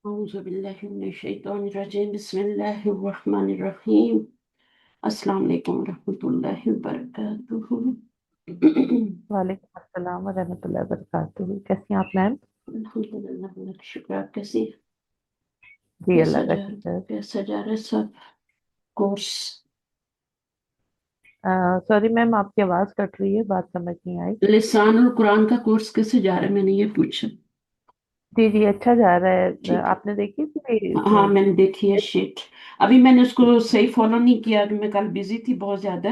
أعوذ بالله من الشيطان الرجيم بسم الله الرحمن الرحيم السلام علیکم ورحمۃ اللہ وبرکاتہ وعلیکم السلام ورحمۃ اللہ وبرکاتہ۔ کیسی ہیں آپ میم؟ الحمد للہ اللہ کا شکر۔ آپ کیسی ہیں؟ جی اللہ کا شکر۔ کیسا جا رہا ہے سب کورس؟ سوری میم، آپ کی آواز کٹ رہی ہے، بات سمجھ نہیں آئی۔ لسان القرآن کا کورس کیسے جا رہا ہے، میں نے یہ پوچھا۔ جی جی اچھا جا رہا ہے۔ ٹھیک ہے، آپ نے دیکھی تھی؟ ہاں میں نے دیکھی ہے شیٹ۔ ابھی میں نے اس کو صحیح فالو نہیں کیا کہ میں کل بزی تھی بہت زیادہ،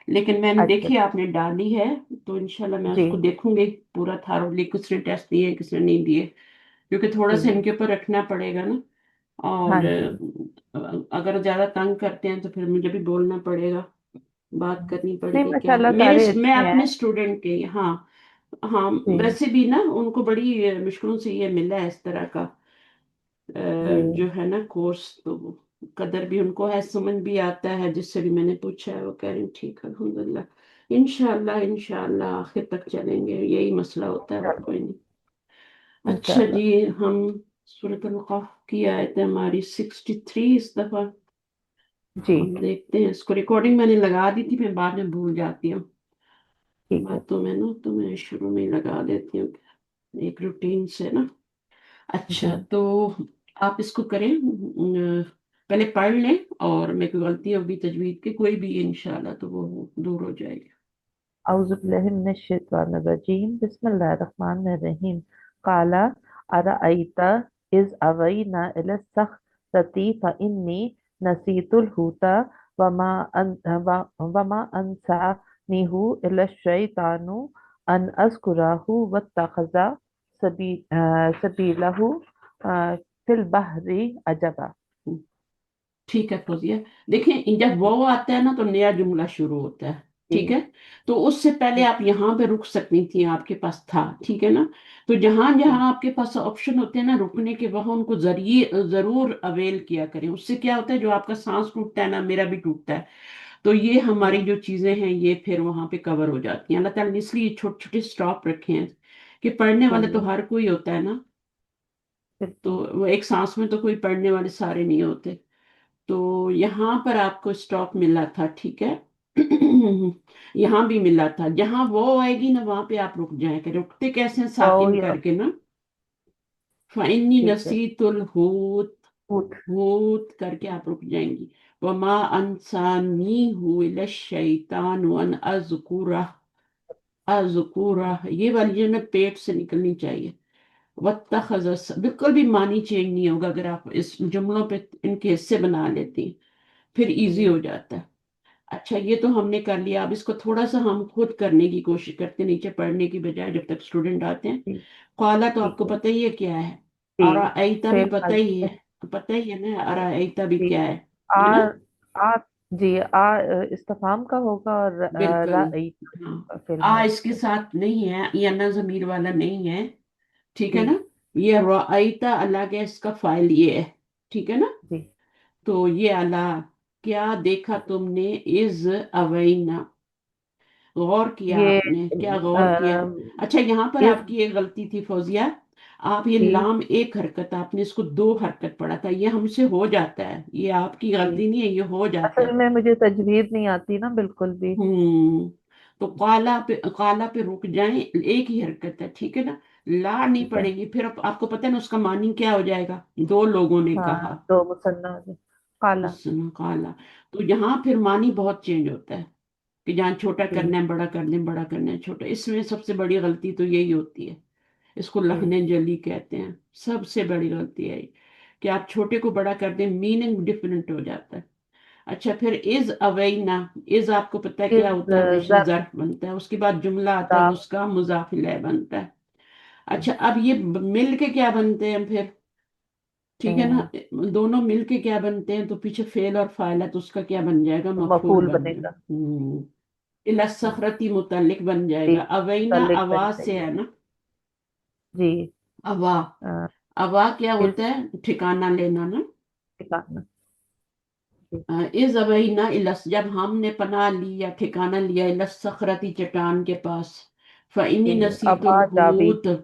لیکن میں نے اچھا دیکھی آپ نے ڈالی ہے، تو انشاءاللہ میں اس جی کو دیکھوں گی پورا تھارولی، کس نے ٹیسٹ دیے کس نے نہیں دیے، کیونکہ تھوڑا سا جی ان کے اوپر رکھنا پڑے گا نا۔ اور ہاں جی اگر زیادہ تنگ کرتے ہیں تو پھر مجھے بھی بولنا پڑے گا، بات کرنی پڑے نہیں، گی ماشاء کیا اللہ میرے سارے میں اچھے اپنے ہیں۔ اسٹوڈنٹ کے، ہاں ہاں جی ویسے بھی نا ان کو بڑی مشکلوں سے یہ ملا ہے اس طرح کا جی جو ہے نا کورس، تو قدر بھی ان کو ہے، سمجھ بھی آتا ہے، جس سے بھی میں نے پوچھا ہے وہ کہہ رہی ہیں ٹھیک ہے الحمدللہ، انشاءاللہ آخر تک چلیں گے، یہی مسئلہ ہوتا ہے اور چلو کوئی نہیں۔ انشاء اچھا اللہ۔ جی، ہم سورۃ القاف کی آیت ہے ہماری 63 اس دفعہ، جی ہم دیکھتے ہیں اس کو۔ ریکارڈنگ میں نے لگا دی تھی، میں بعد میں بھول جاتی ہوں ٹھیک ہے باتوں میں نا، تو میں شروع میں ہی لگا دیتی ہوں ایک روٹین سے نا۔ اچھا جی تو آپ اس کو کریں، پہلے پڑھ لیں، اور میرے کو غلطی ہوگی تجوید کی کوئی بھی انشاءاللہ تو وہ دور ہو جائے گی۔ اعوذ باللہ من الشیطان الرجیم، بسم اللہ الرحمن الرحیم۔ قال ارأیت اذ اوینا الی الصخرۃ فانی نسیت الحوت وما انسانیہ الا الشیطان ان اذکرہ واتخذ سبیلہ فی البحر عجبا۔ ٹھیک ہے فوزیہ، دیکھیں جب وہ آتا ہے نا تو نیا جملہ شروع ہوتا ہے، جی ٹھیک ہے؟ تو اس سے پہلے جی آپ یہاں پہ رک سکتی تھیں، آپ کے پاس تھا، ٹھیک ہے نا؟ تو جہاں جی جہاں آپ کے پاس آپشن ہوتے ہیں نا رکنے کے، وہاں ان کو ضرور اویل کیا کریں۔ اس سے کیا ہوتا ہے، جو آپ کا سانس ٹوٹتا ہے نا، میرا بھی ٹوٹتا ہے، تو یہ جی ہماری جو چیزیں ہیں یہ پھر وہاں پہ کور ہو جاتی ہیں۔ اللہ تعالیٰ نے اس لیے چھوٹے چھوٹے سٹاپ رکھے ہیں کہ پڑھنے والے صحیح ہے، تو ہر کوئی ہوتا ہے نا، تو بالکل وہ ایک سانس میں تو کوئی پڑھنے والے سارے نہیں ہوتے۔ تو یہاں پر آپ کو سٹاپ ملا تھا، ٹھیک ہے؟ یہاں بھی ملا تھا، جہاں وہ آئے گی نا وہاں پہ آپ رک جائیں کہ رکتے کیسے ہیں، ساکن یا کر کے نا۔ فَإِنِّي ٹھیک ہے، نَسِيتُ الْحُوتَ، اٹھ ہوت کر کے آپ رک جائیں گی۔ وَمَا أَنسَانِيهُ إِلَّا الشَّيْطَانُ أَنْ أَذْكُرَهُ، یہ والی جو نا پیٹ سے نکلنی چاہیے۔ وَاتَّخَذَ بالکل بھی معنی چینج نہیں ہوگا اگر آپ اس جملوں پہ ان کے حصے بنا لیتی ہیں، پھر ایزی جی ہو جاتا ہے۔ اچھا یہ تو ہم نے کر لیا، اب اس کو تھوڑا سا ہم خود کرنے کی کوشش کرتے ہیں، نیچے پڑھنے کی بجائے، جب تک اسٹوڈنٹ آتے ہیں۔ جی قالا تو آپ ٹھیک کو ہے پتہ ہی ہے کیا ہے، جی ارائیتا بھی فیل پتہ ہی ہے نا، ارائیتا بھی جی کیا آ ہے نا؟ آ جی استفہام کا ہوگا، اور بالکل، رأیت ہاں، فیل اس کے ماضی۔ ساتھ نہیں ہے، یہ نا ضمیر والا نہیں ہے، ٹھیک ہے نا؟ جی یہ رائیتا اللہ کے اس کا فائل یہ ہے، ٹھیک ہے نا؟ جی تو یہ اللہ، کیا دیکھا تم نے، از اوینا، غور کیا یہ آپ نے، کیا غور کیا؟ آم، اچھا یہاں پر اس آپ کی ایک غلطی تھی فوزیہ، آپ یہ جی لام ایک حرکت، آپ نے اس کو دو حرکت پڑھا تھا، یہ ہم سے ہو جاتا ہے، یہ آپ کی جی غلطی نہیں ہے، یہ ہو جاتا ہے۔ اصل میں مجھے تجوید نہیں آتی نا بالکل بھی۔ تو قالا پہ رک جائیں، ایک ہی حرکت ہے، ٹھیک ہے نا؟ لا نہیں ٹھیک ہے، پڑیں گی، پھر آپ کو پتہ ہے نا اس کا معنی کیا ہو جائے گا، دو لوگوں نے ہاں کہا، دو مثنیٰ ہو جائے۔ کالا حسن قالا، تو یہاں پھر معنی بہت چینج ہوتا ہے کہ جہاں چھوٹا جی کرنا ہے بڑا کرنا ہے، بڑا کرنا ہے چھوٹا، اس میں سب سے بڑی غلطی تو یہی ہوتی ہے، اس کو جی لخن جلی کہتے ہیں، سب سے بڑی غلطی ہے کہ آپ چھوٹے کو بڑا کر دیں، میننگ ڈفرینٹ ہو جاتا ہے۔ اچھا پھر از اوینا، از آپ کو پتہ ہے کیا از ہوتا ہے، ہمیشہ ظرف ظرف بنتا ہے، اس کے بعد جملہ آتا ہے مضاف، اس کا مضاف الیہ بنتا ہے۔ جی اچھا اب یہ مل کے کیا بنتے ہیں پھر، ٹھیک ہے نا؟ دونوں مل کے کیا بنتے ہیں، تو پیچھے فعل اور فاعل ہے تو اس کا کیا بن جائے گا، مفعول مفعول بن بنے جائے گا۔ گا۔ الاسخرتی متعلق بن جائے جی گا، اوینا متعلق بن آواز سے جائے ہے نا، گا جی۔ اوا، اوا کیا ہوتا ہے، ٹھکانہ لینا نا۔ ٹھکانا جی از اوینا جب ہم نے پناہ لی یا ٹھکانہ لیا الاسخرتی چٹان کے پاس، فإنی جی نسیت ابا جاوید الحوت،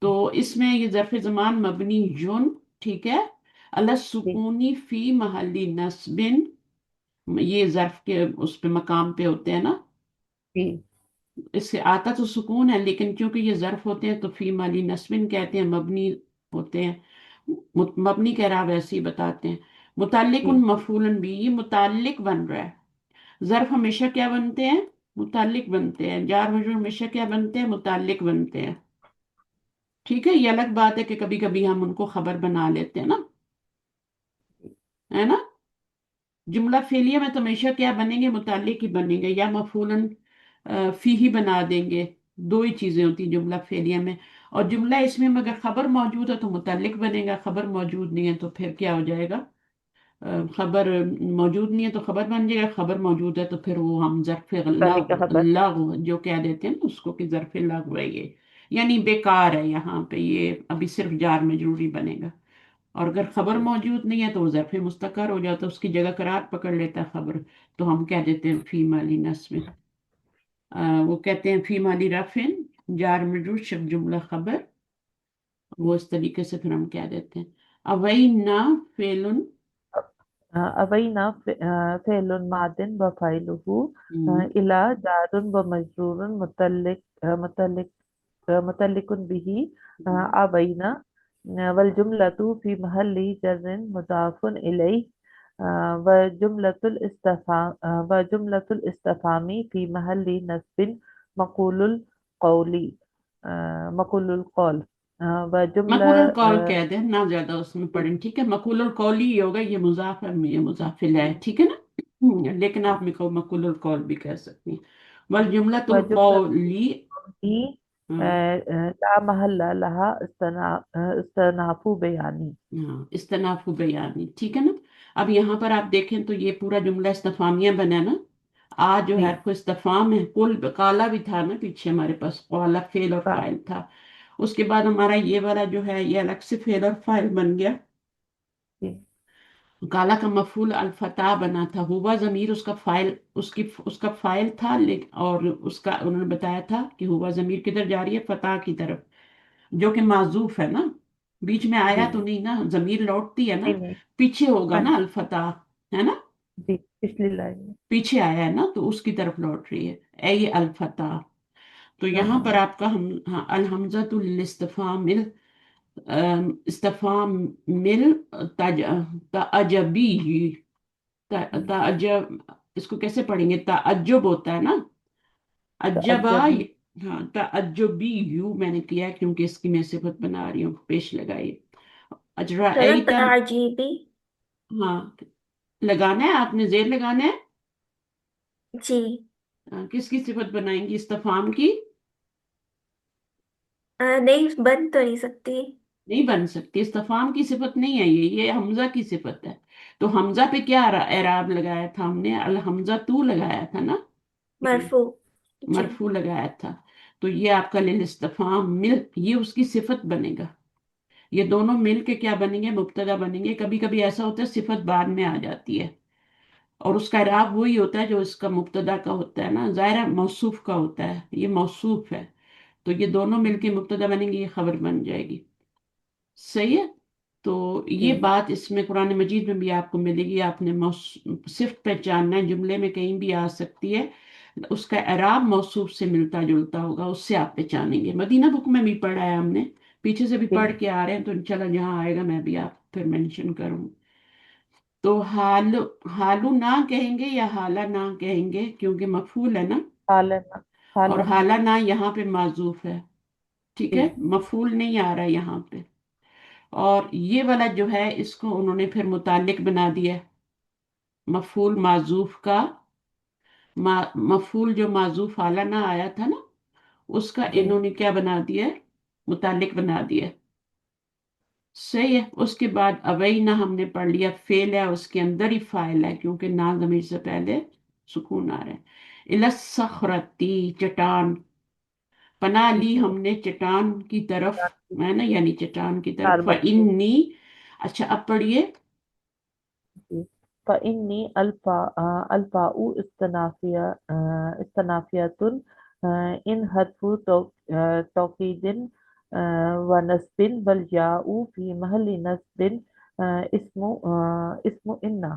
تو اس میں یہ ظرف زمان مبنی جن، ٹھیک ہے، اللہ جی سکونی فی محلی نصبن، یہ ظرف کے اس پہ مقام پہ ہوتے ہیں نا، جی اس سے آتا تو سکون ہے، لیکن کیونکہ یہ ظرف ہوتے ہیں تو فی مالی نسبن کہتے ہیں، مبنی ہوتے ہیں، مبنی کے اعراب ایسے ہی بتاتے ہیں۔ متعلق جی ان مفعول بھی، یہ متعلق بن رہا ہے، ظرف ہمیشہ کیا بنتے ہیں؟ متعلق بنتے ہیں، جار مجرور ہمیشہ کیا بنتے ہیں؟ متعلق بنتے ہیں، ٹھیک ہے۔ یہ الگ بات ہے کہ کبھی کبھی ہم ان کو خبر بنا لیتے ہیں نا، ہے نا۔ جملہ فعلیہ میں تو ہمیشہ کیا بنیں گے؟ متعلق ہی بنیں گے، یا مفعول فی ہی بنا دیں گے، دو ہی چیزیں ہوتی ہیں جملہ فعلیہ میں۔ اور جملہ اس میں اگر خبر موجود ہے تو متعلق بنے گا، خبر موجود نہیں ہے تو پھر کیا ہو جائے گا؟ خبر موجود نہیں ہے تو خبر بن جائے گا، خبر موجود ہے تو پھر وہ ہم ظرف مبتدا کا خبر۔ لغو جو کہہ دیتے ہیں نا اس کو، کہ ظرف لغو ہے یہ، یعنی بیکار ہے، یہاں پہ یہ ابھی صرف جار مجروری بنے گا۔ اور اگر خبر جی موجود نہیں ہے تو وہ ظرف مستقر ہو جاتا ہے، اس کی جگہ قرار پکڑ لیتا ہے خبر، تو ہم کہہ دیتے ہیں فی مالی نصب، وہ کہتے ہیں فی مالی رفن، جار مجرور شب جملہ خبر، وہ اس طریقے سے پھر ہم کہہ دیتے ہیں۔ اوینا فعل، أبين فعل ماض وفاعله إلى جار ومجرور متعلق به أبين والجملة في محل جر مضاف إليه وجملة الاستفهام في محل نصب مقول القول مقول القول مقول وجملة القول کہہ دیں، نہ زیادہ اس میں پڑھیں، ٹھیک ہے، مقول القول ہی ہوگا، یہ مضاف ہے، یہ مضاف ہے، ٹھیک ہے نا، لیکن آپ مقول القول بھی کہہ سکتی ہیں۔ والجملۃ وجملة القولی، دي ہاں لا محل لها استئناف بیانی۔ ہاں، استناف بیانی، ٹھیک ہے نا۔ اب یہاں پر آپ دیکھیں تو یہ پورا جملہ استفہامیہ بنا نا، آج جو جی حرف استفہام ہے، کل کالا بھی تھا نا پیچھے ہمارے پاس، قالا فعل اور کا- فاعل تھا، اس کے بعد ہمارا یہ والا جو ہے یہ الگ سے فعل اور فاعل بن گیا، جی کالا کا مفعول الفتح بنا تھا، ہوا ضمیر اس کا فاعل، اس کا فاعل تھا، لیکن اور اس کا انہوں نے بتایا تھا کہ ہوا ضمیر کدھر جا رہی ہے؟ فتح کی طرف، جو کہ معذوف ہے نا، بیچ میں آیا جی تو نہیں نا، ضمیر لوٹتی ہے نا، نہیں نہیں پیچھے ہوگا ہاں نا الفتح، ہے نا، جی پچھلی لائن میں پیچھے آیا ہے نا تو اس کی طرف لوٹ رہی ہے، اے الفتح۔ تو یہاں پر ہاں آپ کا ہم ہاں، الحمزۃ الاستفہام استفہام مل تج تعجبی، تعجب، اس کو کیسے پڑھیں گے؟ تعجب ہوتا ہے نا، عجبا، تعجبی ہاں تعجبی یو میں نے کیا ہے کیونکہ اس کی میں صفت بنا رہی ہوں، پیش لگائی، اجرا چلو ایتم، تعجیبی۔ ہاں لگانا ہے، آپ نے زیر لگانا ہے، جی کس کی صفت بنائیں گی؟ استفہام کی؟ نہیں بن تو نہیں سکتی۔ نہیں بن سکتی، استفہام کی صفت نہیں ہے یہ حمزہ کی صفت ہے، تو حمزہ پہ کیا اعراب لگایا تھا ہم نے؟ الحمزہ تو لگایا تھا نا، مرفوع۔ جی مرفوع لگایا تھا، تو یہ آپ کا للاستفہام مل، یہ اس کی صفت بنے گا، یہ دونوں مل کے کیا بنیں گے؟ مبتدا بنیں گے۔ کبھی کبھی ایسا ہوتا ہے صفت بعد میں آ جاتی ہے اور اس کا اعراب وہی ہوتا ہے جو اس کا مبتدا کا ہوتا ہے نا، ظاہر ہے موصوف کا ہوتا ہے، یہ موصوف ہے، تو یہ دونوں مل کے مبتدا بنیں گے، یہ خبر بن جائے گی، صحیح ہے۔ تو جی یہ بات اس میں قرآن مجید میں بھی آپ کو ملے گی، آپ نے صفت پہچاننا ہے، جملے میں کہیں بھی آ سکتی ہے، اس کا اعراب موصوف سے ملتا جلتا ہوگا، اس سے آپ پہچانیں گے، مدینہ بک میں بھی پڑھا ہے ہم نے، پیچھے سے بھی جی پڑھ کے آ رہے ہیں، تو انشاءاللہ جہاں آئے گا میں بھی آپ پھر مینشن کروں۔ تو حالو نہ کہیں گے یا حالہ نہ کہیں گے کیونکہ مفعول ہے نا، حالنا اور حالنا حالہ نہ یہاں پہ معذوف ہے، ٹھیک ہے، جی مفعول نہیں آ رہا ہے یہاں پہ، اور یہ والا جو ہے اس کو انہوں نے پھر متعلق بنا دیا، مفعول معذوف کا، مفعول جو معذوف حالہ نہ آیا تھا نا، اس کا جی انہوں نے کیا بنا دیا؟ متعلق بنا دیا، صحیح ہے۔ اس کے بعد اوینا ہم نے پڑھ لیا، فعل ہے، اس کے اندر ہی فاعل ہے کیونکہ نا ضمیر سے پہلے سکون آ رہا ہے، الصخرتی چٹان، پناہ لی جی ہم نے چٹان کی طرف، ہے نا، یعنی چٹان کی طرف، چار مجبور فإنی، اچھا اب پڑھیے، جی فإني الفاء استنافية إن حرف توكيد ونسب والياء في محل نسب اسم إن.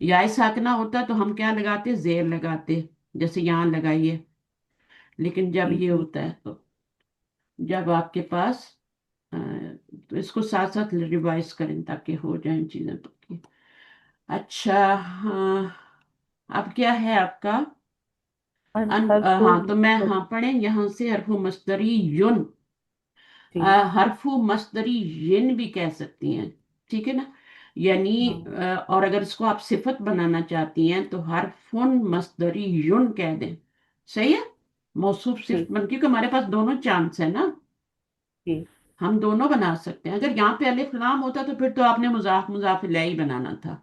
یا ساکنہ ہوتا تو ہم کیا لگاتے، زیر لگاتے، جیسے یہاں لگائیے، لیکن جب جی یہ جی ہوتا ہے تو جب آپ کے پاس آ، تو اس کو ساتھ ساتھ ریوائز کریں تاکہ ہو جائیں چیزیں پکی۔ اچھا، ہاں، اب کیا ہے آپ کا حرف ہاں تو میں ہاں پڑھیں یہاں سے حرف مصدری یون، جی حرف مصدری ین بھی کہہ سکتی ہیں، ٹھیک ہے نا، یعنی ہاں اور اگر اس کو آپ صفت بنانا چاہتی ہیں تو حرف مصدری یون کہہ دیں، صحیح ہے، موصوف ٹھیک صفت بن، کیونکہ ہمارے پاس دونوں چانس ہے نا، جی ہم دونوں بنا سکتے ہیں۔ اگر یہاں پہ الف لام ہوتا تو پھر تو آپ نے مضاف مضاف الیہ ہی بنانا تھا،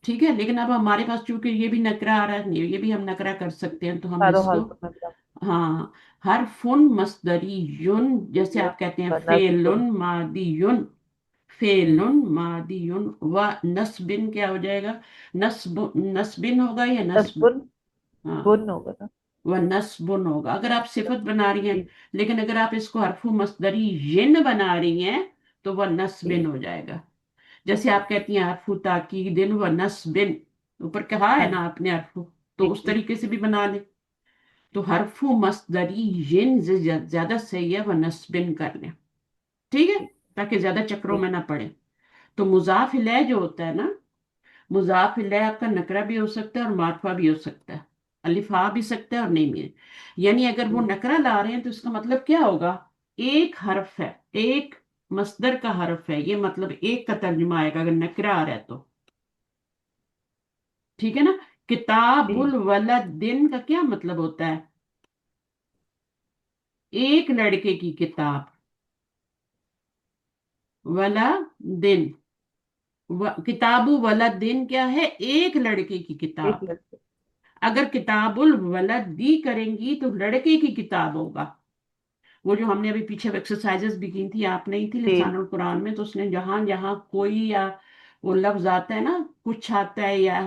ٹھیک ہے، لیکن اب ہمارے پاس چونکہ یہ بھی نکرہ آ رہا ہے، یہ بھی ہم نکرہ کر سکتے ہیں، تو ہم چاروں اس کو حالتوں میں ہاں حرف مصدری یون، جیسے آپ کہتے ہیں فعل نصب ماضی یون، فعل ماضی یون و نصبن کیا ہو جائے گا، نصبن ہوگا یا نصب، نصب ہاں بن ہوگا نا وہ نصبن ہوگا اگر آپ صفت بنا رہی ہیں، جی لیکن اگر آپ اس کو حرف مصدری ین بنا رہی ہیں تو وہ جی نصبن ہو جائے گا، جیسے آپ کہتی ہیں حرف تاکید و نصبن، اوپر کہا ہاں ہے نا آپ نے حرف، جی تو اس جی طریقے سے بھی بنا لیں، تو حرف مصدری ین زیادہ صحیح ہے وہ نصبن کر لیں، ٹھیک ہے، ٹھیک تاکہ زیادہ چکروں ٹھیک میں نہ پڑے۔ تو مضاف الیہ جو ہوتا ہے نا، مضاف الیہ آپ کا نکرہ بھی ہو سکتا ہے اور معرفہ بھی ہو سکتا ہے، الف آ بھی سکتا ہے اور نہیں بھی، یعنی اگر وہ ٹھیک نکرہ لا رہے ہیں تو اس کا مطلب کیا ہوگا، ایک حرف ہے، ایک مصدر کا حرف ہے، یہ مطلب ایک کا ترجمہ آئے گا اگر نکرہ آ رہا ہے تو، ٹھیک ہے نا۔ کتاب جی الولدن کا کیا مطلب ہوتا ہے، ایک لڑکے کی کتاب، ولدن، کتاب ولدن کیا ہے، ایک لڑکے کی ایک کتاب، لڑکے اگر کتاب الولدی کریں گی تو لڑکے کی کتاب ہوگا، وہ جو ہم نے ابھی پیچھے ایکسرسائزز بھی کی تھی، آپ نہیں تھی جی لسان القرآن میں، تو اس نے جہاں جہاں کوئی یا وہ لفظ آتا ہے نا، کچھ آتا ہے یا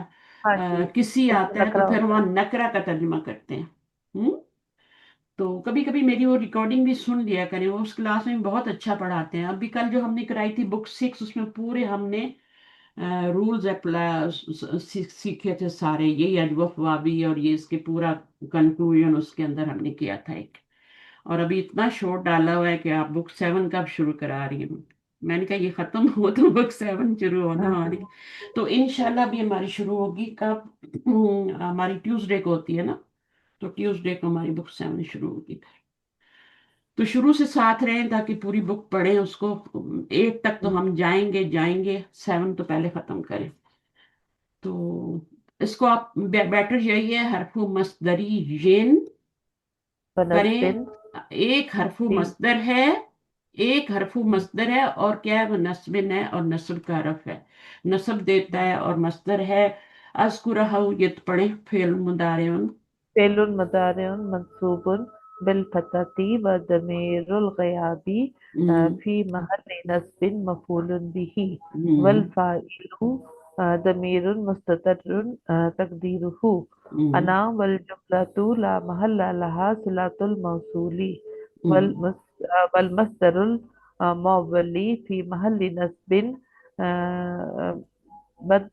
ہاں جی کسی اس میں آتا ہے تو نکرا پھر ہوتا وہاں ہے نکرہ کا ترجمہ کرتے ہیں، تو کبھی کبھی میری وہ ریکارڈنگ بھی سن لیا کریں، وہ اس کلاس میں بہت اچھا پڑھاتے ہیں، ابھی کل جو ہم نے کرائی تھی بک 6، اس میں پورے ہم نے رولز سیکھے تھے سارے، یہی اجوف وابی اور یہ اس کے پورا کنکلوژن اس کے اندر ہم نے کیا تھا ایک، اور ابھی اتنا شورٹ ڈالا ہوا ہے کہ آپ بک 7 کب شروع کرا رہی ہیں، میں نے کہا یہ ختم ہو تو بک 7 شروع ہونا ہاں ہماری، تو انشاءاللہ ابھی ہماری شروع ہوگی کب، ہماری ٹیوزڈے کو ہوتی ہے نا، تو ٹیوزڈے کو ہماری بک 7 شروع ہوگی، تو شروع سے ساتھ رہیں تاکہ پوری بک پڑھیں اس کو، 8 تک تو ہم جائیں گے 7 تو پہلے ختم کریں، تو اس کو آپ بیٹر یہی ہے حرف مصدری ین کریں، بنسبن ایک حرف جی مصدر ہے، ایک حرف جی مصدر ہے اور کیا ہے وہ نصبن ہے اور نصب کا حرف ہے، نصب دیتا ہے اور مصدر ہے، اذکرہ یہ تو پڑھیں فعل مضارع، فعل مضارع منصوب بالفتحة وضمير الغياب في محل نصب مفعول به والفاعل ضمير مستتر تقديره أنا والجملة لا محل لها صلة الموصول والمصدر الموصول في محل نصب آه، بد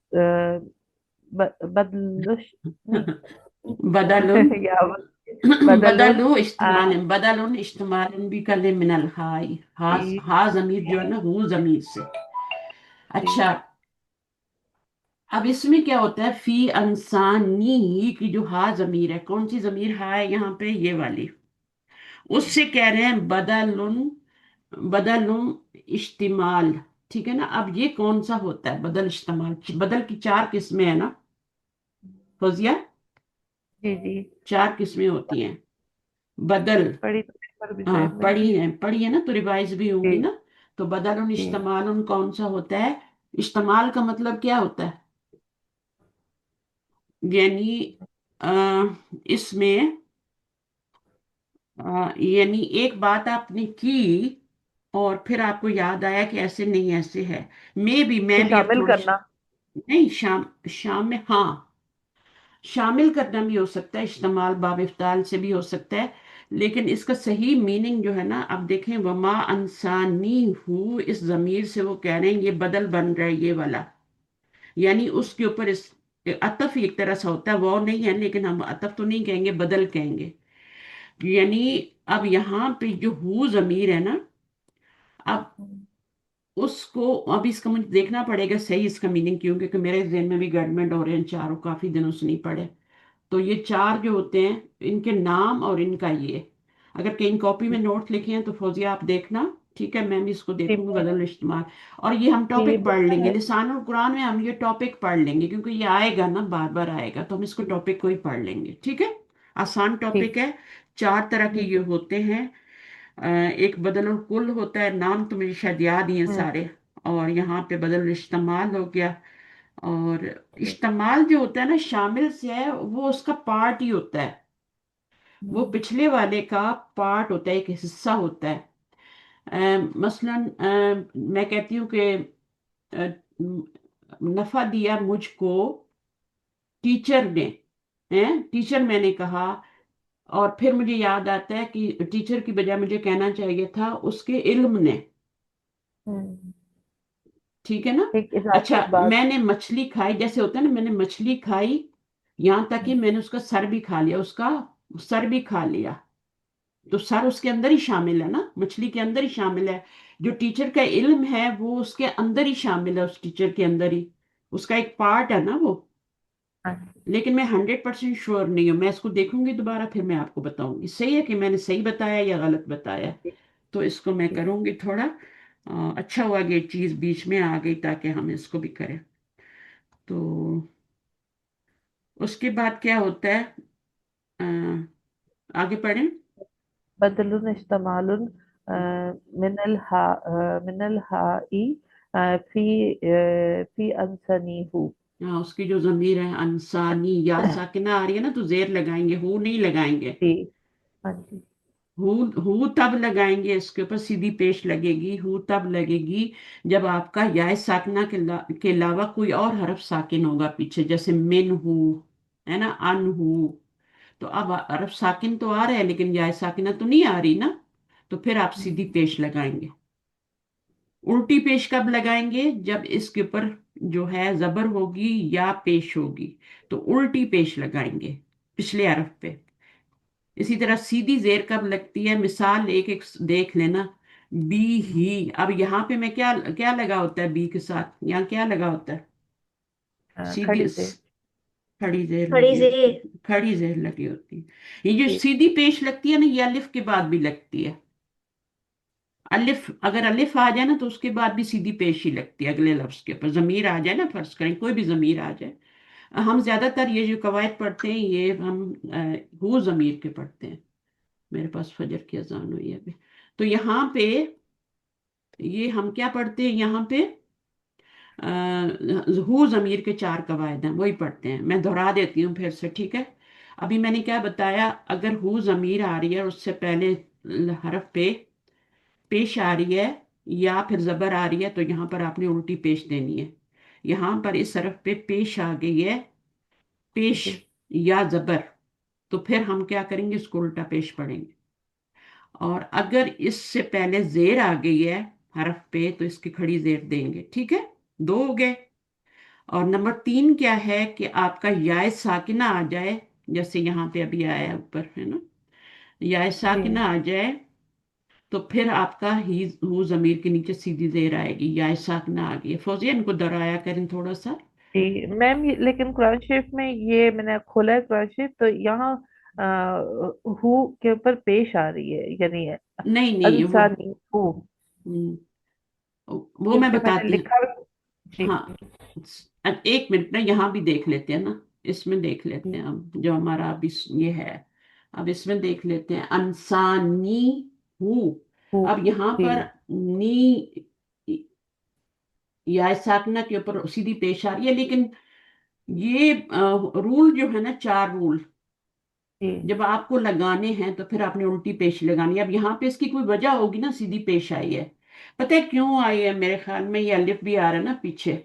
بدلش نہیں بدل یا بدل بدل استعمال بھی کر لیں من الہائی، جی ہا ضمیر جو ہے نا وہ ضمیر سے، جی اچھا، اب اس میں کیا ہوتا ہے، فی انسانی کی جو ہا ضمیر ہے، کون سی ضمیر ہا ہے یہاں پہ، یہ والی، اس سے کہہ رہے ہیں بدل اشتمال، ٹھیک ہے نا، اب یہ کون سا ہوتا ہے بدل اشتمال، بدل کی 4 قسمیں ہیں نا فوزیہ، جی جی 4 قسمیں ہوتی ہیں، بدل، پڑھی پر بھی ہاں ذہن میں نہیں ہے پڑھی ہے نا، تو ریوائز بھی ہوں گی جی نا، تو بدل جی اشتمال کون سا ہوتا ہے، اشتمال کا مطلب کیا ہوتا ہے، یعنی اس میں یعنی ایک بات آپ نے کی اور پھر آپ کو یاد آیا کہ ایسے نہیں ایسے ہے، میں تو بھی اب شامل تھوڑی کرنا نہیں، شام میں ہاں شامل کرنا بھی ہو سکتا ہے، اشتمال باب افتعال سے بھی ہو سکتا ہے، لیکن اس کا صحیح میننگ جو ہے نا، اب دیکھیں وما انسانی ہو، اس ضمیر سے وہ کہہ رہے ہیں یہ بدل بن رہا ہے یہ والا، یعنی اس کے اوپر عطف ایک طرح سے ہوتا ہے، وہ نہیں ہے لیکن ہم عطف تو نہیں کہیں گے، بدل کہیں گے. یعنی اب یہاں پہ جو ہو ضمیر ہے نا، اب اس کو، اب اس کا مجھے دیکھنا پڑے گا صحیح اس کا میننگ کیوں، کیونکہ میرے ذہن میں بھی گڑبڑ ہو رہے ہیں چاروں، کافی دنوں سے نہیں پڑھے. تو یہ چار جو ہوتے ہیں ان کے نام اور ان کا یہ، اگر کہیں کاپی میں نوٹ لکھے ہیں تو فوزیہ آپ دیکھنا، ٹھیک ہے، میں بھی اس کو جی دیکھوں گی بدل استعمال. اور یہ ہم جی ٹاپک پڑھ لیں گے، ہے. لسان القرآن میں ہم یہ ٹاپک پڑھ لیں گے کیونکہ یہ آئے گا نا، بار بار آئے گا، تو ہم اس کو ٹاپک کو ہی پڑھ لیں گے، ٹھیک ہے. آسان ٹھیک. ٹاپک ہے. چار طرح کے یہ ہوتے ہیں. ایک بدل الکل ہوتا ہے، نام تو مجھے شاید یاد ہی ہیں ہوں. سارے. اور یہاں پہ بدل استعمال ہو گیا. اور ٹھیک. اشتمال جو ہوتا ہے نا، شامل سے ہے، وہ اس کا پارٹ ہی ہوتا ہے، وہ ہوں. پچھلے والے کا پارٹ ہوتا ہے، ایک حصہ ہوتا ہے. مثلا میں کہتی ہوں کہ آ، نفع دیا مجھ کو ٹیچر نے، ٹیچر میں نے کہا، اور پھر مجھے یاد آتا ہے کہ ٹیچر کی بجائے مجھے کہنا چاہیے تھا اس کے علم نے. ہوں. ٹھیک ہے نا. ایک اچھا، اضافی بات. میں نے مچھلی کھائی، جیسے ہوتا ہے نا، میں نے مچھلی کھائی یہاں تک کہ ہوں. میں نے اس کا سر بھی کھا لیا، اس کا سر بھی کھا لیا. تو سر اس کے اندر ہی شامل ہے نا، مچھلی کے اندر ہی شامل ہے. جو ٹیچر کا علم ہے وہ اس کے اندر ہی شامل ہے، اس ٹیچر کے اندر ہی، اس کا ایک پارٹ ہے نا وہ. ہاں. لیکن میں 100% شور نہیں ہوں، میں اس کو دیکھوں گی دوبارہ پھر میں آپ کو بتاؤں گی صحیح ہے کہ میں نے صحیح بتایا یا غلط بتایا. ٹھیک. تو اس کو میں ٹھیک. کروں گی تھوڑا. اچھا ہوا کہ یہ چیز بیچ میں آ گئی تاکہ ہم اس کو بھی کریں. تو اس کے بعد کیا ہوتا ہے، آ، آگے پڑھیں. بدل استعمال من الہائی فی فی انسنی ہو. ہاں، اس کی جو ضمیر ہے انسانی، یا ساکنہ آ رہی ہے نا تو زیر لگائیں گے، ہو نہیں لگائیں گے. جی. ہاں جی. ہو تب لگائیں گے، اس کے اوپر سیدھی پیش لگے گی. ہو تب لگے گی جب آپ کا یا ساکنہ کے علاوہ کوئی اور حرف ساکن ہوگا پیچھے، جیسے من ہو، ہے نا، ان ہو. تو اب حرف ساکن تو آ رہا ہے لیکن یا ساکنہ تو نہیں آ رہی نا، تو پھر آپ سیدھی پیش لگائیں گے. الٹی پیش کب لگائیں گے؟ جب اس کے اوپر جو ہے زبر ہوگی یا پیش ہوگی تو الٹی پیش لگائیں گے پچھلے حرف پہ. اسی طرح سیدھی زیر کب لگتی ہے؟ مثال ایک ایک دیکھ لینا. بی ہی، اب یہاں پہ میں کیا کیا لگا ہوتا ہے بی کے ساتھ؟ یہاں کیا لگا ہوتا ہے؟ سیدھی کھڑی سے. کھڑی زیر کھڑی لگی ہوتی زیر. ہے، کھڑی زیر لگی ہوتی ہے. یہ جو جی. سیدھی پیش لگتی ہے نا، یہ الف کے بعد بھی لگتی ہے. الف، اگر الف آ جائے نا تو اس کے بعد بھی سیدھی پیش ہی لگتی ہے اگلے لفظ کے اوپر. ضمیر آ جائے نا، فرض کریں کوئی بھی ضمیر آ جائے. ہم زیادہ تر یہ جو قواعد پڑھتے ہیں یہ ہم ہو ضمیر کے پڑھتے ہیں. میرے پاس فجر کی اذان ہوئی ہے ابھی. تو یہاں پہ یہ ہم کیا پڑھتے ہیں؟ یہاں پہ ہو ضمیر کے چار قواعد ہیں، وہی پڑھتے ہیں. میں دہرا دیتی ہوں پھر سے، ٹھیک ہے. ابھی میں نے کیا بتایا، اگر ہو ضمیر آ رہی ہے اور اس سے پہلے حرف پہ پیش آ رہی ہے یا پھر زبر آ رہی ہے تو یہاں پر آپ نے الٹی پیش دینی ہے. یہاں پر اس حرف پہ پیش آ گئی ہے، پیش جی. یا زبر، تو پھر ہم کیا کریں گے؟ اس کو الٹا پیش پڑھیں گے. اور اگر اس سے پہلے زیر آ گئی ہے حرف پہ تو اس کی کھڑی زیر دیں گے، ٹھیک ہے. دو ہو گئے. اور نمبر 3 کیا ہے کہ آپ کا یا ساکنہ آ جائے، جیسے یہاں پہ ابھی آیا اوپر ہے نا، یا جی. ساکنہ آ جائے تو پھر آپ کا ہی ہو ضمیر کے نیچے سیدھی زیر آئے گی، یا ساکنہ آ گئی. فوزیہ ان کو دہرایا کریں تھوڑا سا. جی میم، لیکن قرآن شریف میں یہ میں نے کھولا ہے قرآن شریف تو یہاں ہو کے اوپر پیش آ رہی ہے، یعنی نہیں نہیں، انسانی ہو. ہم، وہ میں کیونکہ میں نے بتاتی ہوں. لکھا. جی. ہاں، ایک منٹ نا، یہاں بھی دیکھ لیتے ہیں نا، اس میں دیکھ لیتے جی. ہیں اب جو ہمارا اب یہ ہے. اب اس میں دیکھ لیتے ہیں انسانی ہو. ہو. اب یہاں جی. پر نی یا ساکنہ کے اوپر سیدھی پیش آ رہی ہے، لیکن یہ رول جو ہے نا، 4 رول جی. جب آپ کو لگانے ہیں تو پھر آپ نے الٹی پیش لگانی ہے. اب یہاں پہ اس کی کوئی وجہ ہوگی نا، سیدھی پیش آئی ہے. پتہ ہے کیوں آئی ہے؟ میرے خیال میں یہ الف بھی آ رہا ہے نا پیچھے،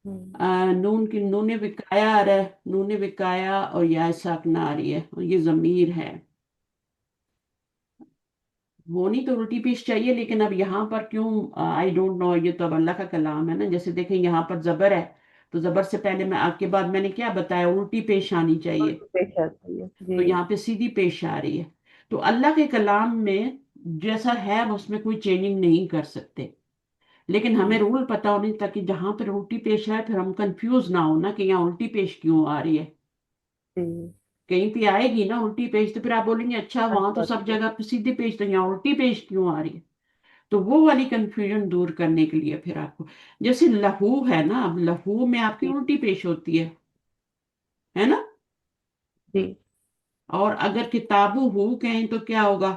ہم. نون کی نون وقایا آ رہا ہے، نون وقایا، اور یا ساکنہ آ رہی ہے، اور یہ ضمیر ہے. ہونی تو الٹی پیش چاہیے لیکن اب یہاں پر کیوں؟ آئی ڈونٹ نو، یہ تو اب اللہ کا کلام ہے نا. جیسے دیکھیں یہاں پر زبر ہے تو زبر سے پہلے میں آپ کے بعد میں نے کیا بتایا، الٹی پیش آنی چاہیے، اردو پیش آتی ہے تو جی یہاں پہ سیدھی پیش آ رہی ہے۔ تو اللہ کے کلام میں جیسا ہے اس میں کوئی چینجنگ نہیں کر سکتے، لیکن ہمیں جی رول پتا ہونے تاکہ جہاں پر الٹی پیش آئے پھر ہم کنفیوز نہ ہونا کہ یہاں الٹی پیش کیوں آ رہی ہے۔ جی کہیں پہ آئے گی نا الٹی پیش تو پھر آپ بولیں گے اچھا وہاں تو سب اچھا جگہ پہ سیدھی پیش، تو یہاں الٹی پیش کیوں آ رہی ہے؟ تو وہ والی کنفیوژن دور کرنے کے لیے پھر آپ کو، جیسے لہو ہے نا، اب لہو میں آپ کی جی الٹی پیش ہوتی ہے نا؟ جی اور اگر کتابو ہو کہیں تو کیا ہوگا؟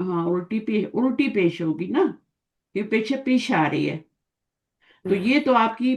ہاں الٹی پیش ہوگی نا، یہ پیچھے پیش آ رہی ہے۔ تو جی یہ تو آپ کی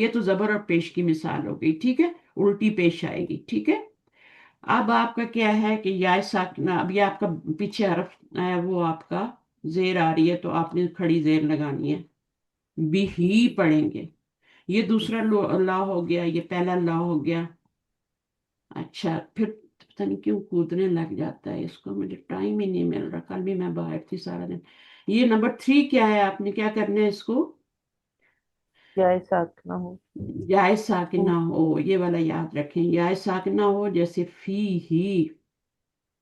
یہ تو زبر اور پیش کی مثال ہو گئی، ٹھیک ہے، الٹی پیش آئے جی گی، ٹھیک ہے۔ اب آپ کا کیا ہے کہ یا ساکنہ، اب یہ آپ کا پیچھے حرف ہے وہ آپ کا زیر آ رہی ہے تو آپ نے کھڑی زیر لگانی ہے، بھی ہی پڑھیں گے۔ یہ دوسرا لا ہو گیا، یہ پہلا لا ہو گیا۔ اچھا پھر پتہ نہیں کیوں کودنے لگ جاتا ہے اس کو، مجھے ٹائم ہی نہیں مل رہا، کل بھی میں باہر تھی سارا دن۔ یہ نمبر 3 کیا ہے، آپ نے کیا کرنا ہے اس کو؟ یا ساکنہ ہو یا ساکنہ ہو، یہ والا یاد رکھیں، یا ساکنہ ہو جیسے فی ہی،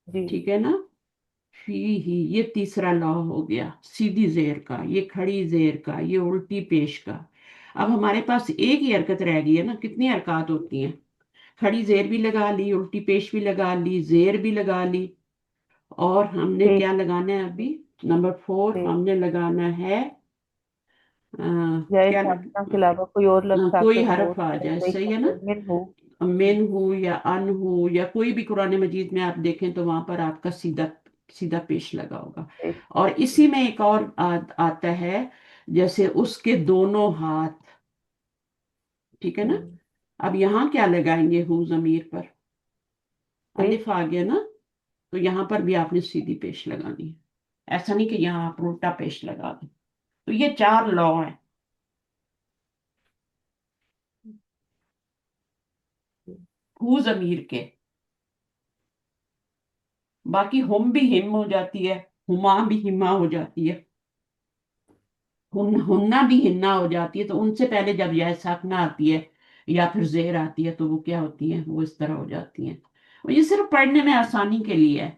جی ٹھیک ہے نا، فی ہی، یہ تیسرا لا ہو گیا سیدھی زیر کا، یہ کھڑی زیر کا، یہ الٹی پیش کا۔ اب ہمارے پاس ایک ہی حرکت رہ گئی ہے نا، کتنی حرکات ہوتی ہیں؟ کھڑی زیر بھی لگا لی، الٹی پیش بھی لگا لی، زیر بھی لگا لی، اور ہم نے پیش کیا لگانا ہے ابھی؟ نمبر 4 پیش ہم نے لگانا ہے یا کیا ساکنہ کے علاوہ کوئی اور لفظ کوئی ساکن ہو حرف آ جائے، صحیح ہے نا، من ہو من ہو یا ان ہو یا کوئی بھی قرآن مجید میں آپ دیکھیں تو وہاں پر آپ کا سیدھا سیدھا پیش لگا ہوگا۔ پیش اور اسی میں ایک اور آتا ہے، جیسے اس کے دونوں ہاتھ، ٹھیک ہے نا۔ اب یہاں کیا لگائیں گے ہو ضمیر پر؟ پیش الف آ گیا نا، تو یہاں پر بھی آپ نے سیدھی پیش لگانی ہے، ایسا نہیں کہ یہاں آپ الٹا پیش لگا دیں۔ تو یہ 4 لا ہیں، ہو ضمیر کے۔ باقی ہم بھی ہم ہو جاتی ہے، ہما بھی ہما ہو جاتی ہے، ہننا بھی ہننا ہو جاتی ہے، تو ان سے پہلے جب یا ساکنہ آتی ہے یا پھر زیر آتی ہے تو وہ کیا ہوتی ہیں، وہ اس طرح ہو جاتی ہیں۔ اور یہ صرف پڑھنے میں آسانی کے لیے ہے۔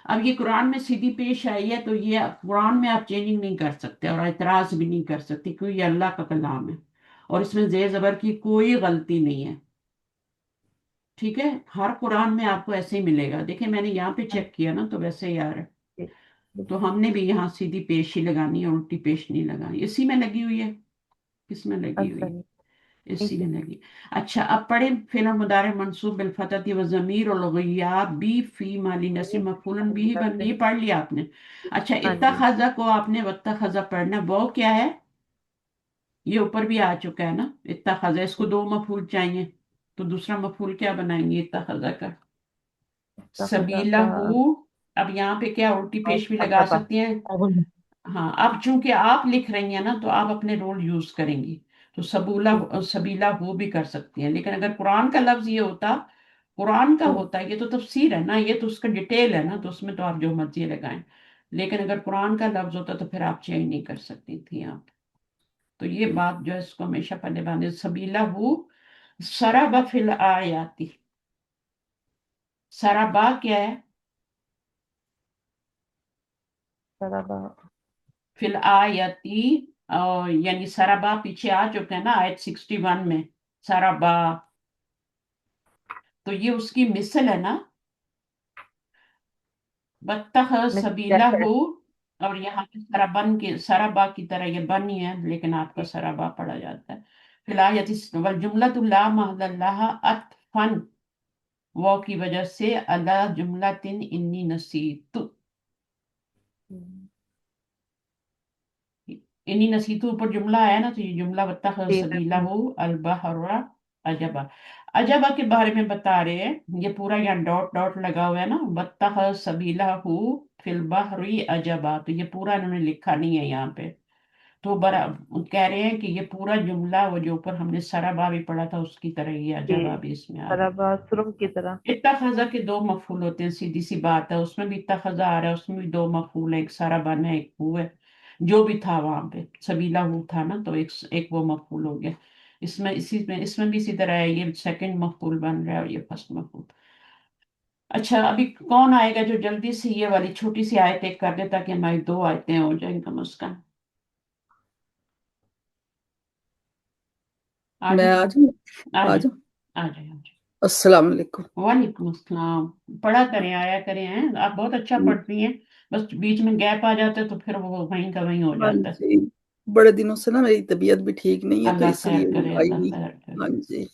اب یہ قرآن میں سیدھی پیش آئی ہے تو یہ قرآن میں آپ چینجنگ نہیں کر سکتے اور اعتراض بھی نہیں کر سکتے، کیونکہ یہ اللہ کا کلام ہے اور اس میں زیر زبر کی کوئی غلطی نہیں ہے، ٹھیک ہے۔ ہر قرآن میں آپ کو ایسے ہی ملے گا، دیکھیں میں نے یہاں پہ چیک کیا نا تو ویسے ہی آ رہا ہے۔ تو ہم نے بھی یہاں سیدھی پیش ہی لگانی ہے، الٹی پیش نہیں لگانی، اسی میں لگی ہوئی ہے، کس میں لگی ہوئی اچھا ہے؟ جی اسی ٹھیک ہے میں لگی۔ اچھا اب پڑھیں فعل مضارع منصوب بالفتحۃ وضمیر الغیابی فی محل نصب مفعول بھی بن، یہ پڑھ لیا آپ نے۔ اچھا ہاں جی اتخذ کو آپ نے واتخذ پڑھنا، وہ کیا ہے؟ یہ اوپر بھی آ چکا ہے نا، اتخذ، اس کو 2 مفعول چاہیے تو دوسرا مفعول کیا بنائیں گے اتخذ کا؟ اتخذ سبیلہ کا ہو۔ اب یہاں پہ کیا الٹی پیش بھی لگا ادبا سکتی ہیں، ہاں اب چونکہ آپ لکھ رہی ہیں نا تو آپ اپنے رول یوز کریں گی، تو سبیلا وہ بھی کر سکتی ہیں، لیکن اگر قرآن کا لفظ یہ ہوتا، قرآن کا ہوتا، یہ تو تفسیر ہے نا، یہ تو اس کا ڈیٹیل ہے نا، تو اس میں تو آپ جو مرضی لگائیں، لیکن اگر قرآن کا لفظ ہوتا تو پھر آپ چینج نہیں کر سکتی تھی آپ۔ تو یہ بات جو ہے اس کو ہمیشہ پہلے باندھے، سبیلا وہ سرابا فی الآیاتی، سرابا کیا ہے؟ سرابا فی الآیتی، یعنی سرابا پیچھے آ چکا ہے نا آیت 61 میں، سرابا، تو یہ اس کی مثل ہے نا، بتخذ سبیلہ جیسے ہو، اور یہاں پہ سرابن کے سرابا کی طرح یہ بن ہی ہے لیکن آپ کا سرابا پڑھا جاتا ہے۔ فی الآیت والجملۃ لا محل لها عطفا، وہ کی وجہ سے اللہ جملہ انی نسیت، انی نسیتو اوپر جملہ ہے نا، تو یہ جملہ واتخذ جی سبیلہ البحر عجبا، عجبا کے بارے میں بتا رہے ہیں، یہ پورا یہاں ڈاٹ ڈاٹ لگا ہوا ہے نا، واتخذ سبیلہ فی البحر عجبا، تو یہ پورا انہوں نے لکھا نہیں ہے یہاں پہ، تو بڑا کہہ رہے ہیں کہ یہ پورا جملہ وہ جو اوپر ہم نے سرابا بھی پڑھا تھا اس کی طرح ہی ہے، جی، جواب اس میں آ رہا ہے۔ طلبا سرم کی طرح. اتخذا کے دو مفعول ہوتے ہیں، سیدھی سی بات ہے، اس میں بھی اتخذا آ رہا ہے، اس میں بھی دو مفعول ہے، ایک سارا بنا ہے ایک وہ ہے، جو بھی تھا وہاں پہ سبیلا وہ تھا نا، تو ایک وہ مفعول ہو گیا۔ اس میں بھی اسی طرح ہے، یہ سیکنڈ مفعول بن رہا ہے اور یہ فرسٹ مفعول۔ اچھا ابھی کون آئے گا جو جلدی سے یہ والی چھوٹی سی آیت ایک کر دے تاکہ ہماری دو آیتیں ہو جائیں کم از کم؟ آ میں جائیں آ جاؤں. آ آ جائیں جاؤں. آ جائیں آ جائیں۔ السلام علیکم. وعلیکم السلام۔ پڑھا کریں، آیا کریں ہیں، آپ بہت اچھا پڑھتی ہیں، بس بیچ میں گیپ آ جاتا ہے تو پھر وہ وہیں کا وہیں ہو ہاں جاتا ہے۔ جی، بڑے دنوں سے نا میری طبیعت بھی ٹھیک نہیں ہے تو اللہ اس خیر لیے کرے، آئی اللہ نہیں. خیر کرے۔ ہاں جی.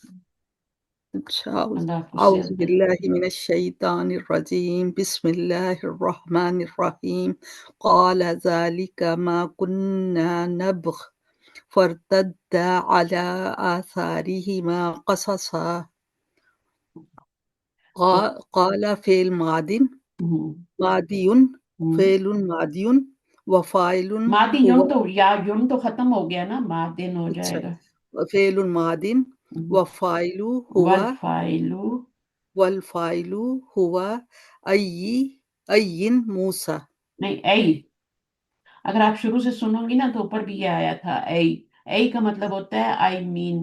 اچھا، اللہ آپ کو اعوذ صحت دے۔ باللہ من الشیطان الرجیم، بسم اللہ الرحمن الرحیم. قال ذلك ما كنا نبغ فارتدا على آثارهما قصصا. تو قال فعل ہم، ماضی ہم۔ فعل ماضی وفاعل مادی هو. یون تو یا یون تو ختم ہو گیا نا، مادن ہو اچھا، جائے گا۔ فعل ماض وفاعل هو والفائلو، والفاعل هو أي موسى. نہیں ای، اگر آپ شروع سے سنو گی نا تو اوپر بھی یہ آیا تھا ای کا مطلب ہوتا ہے آئی مین،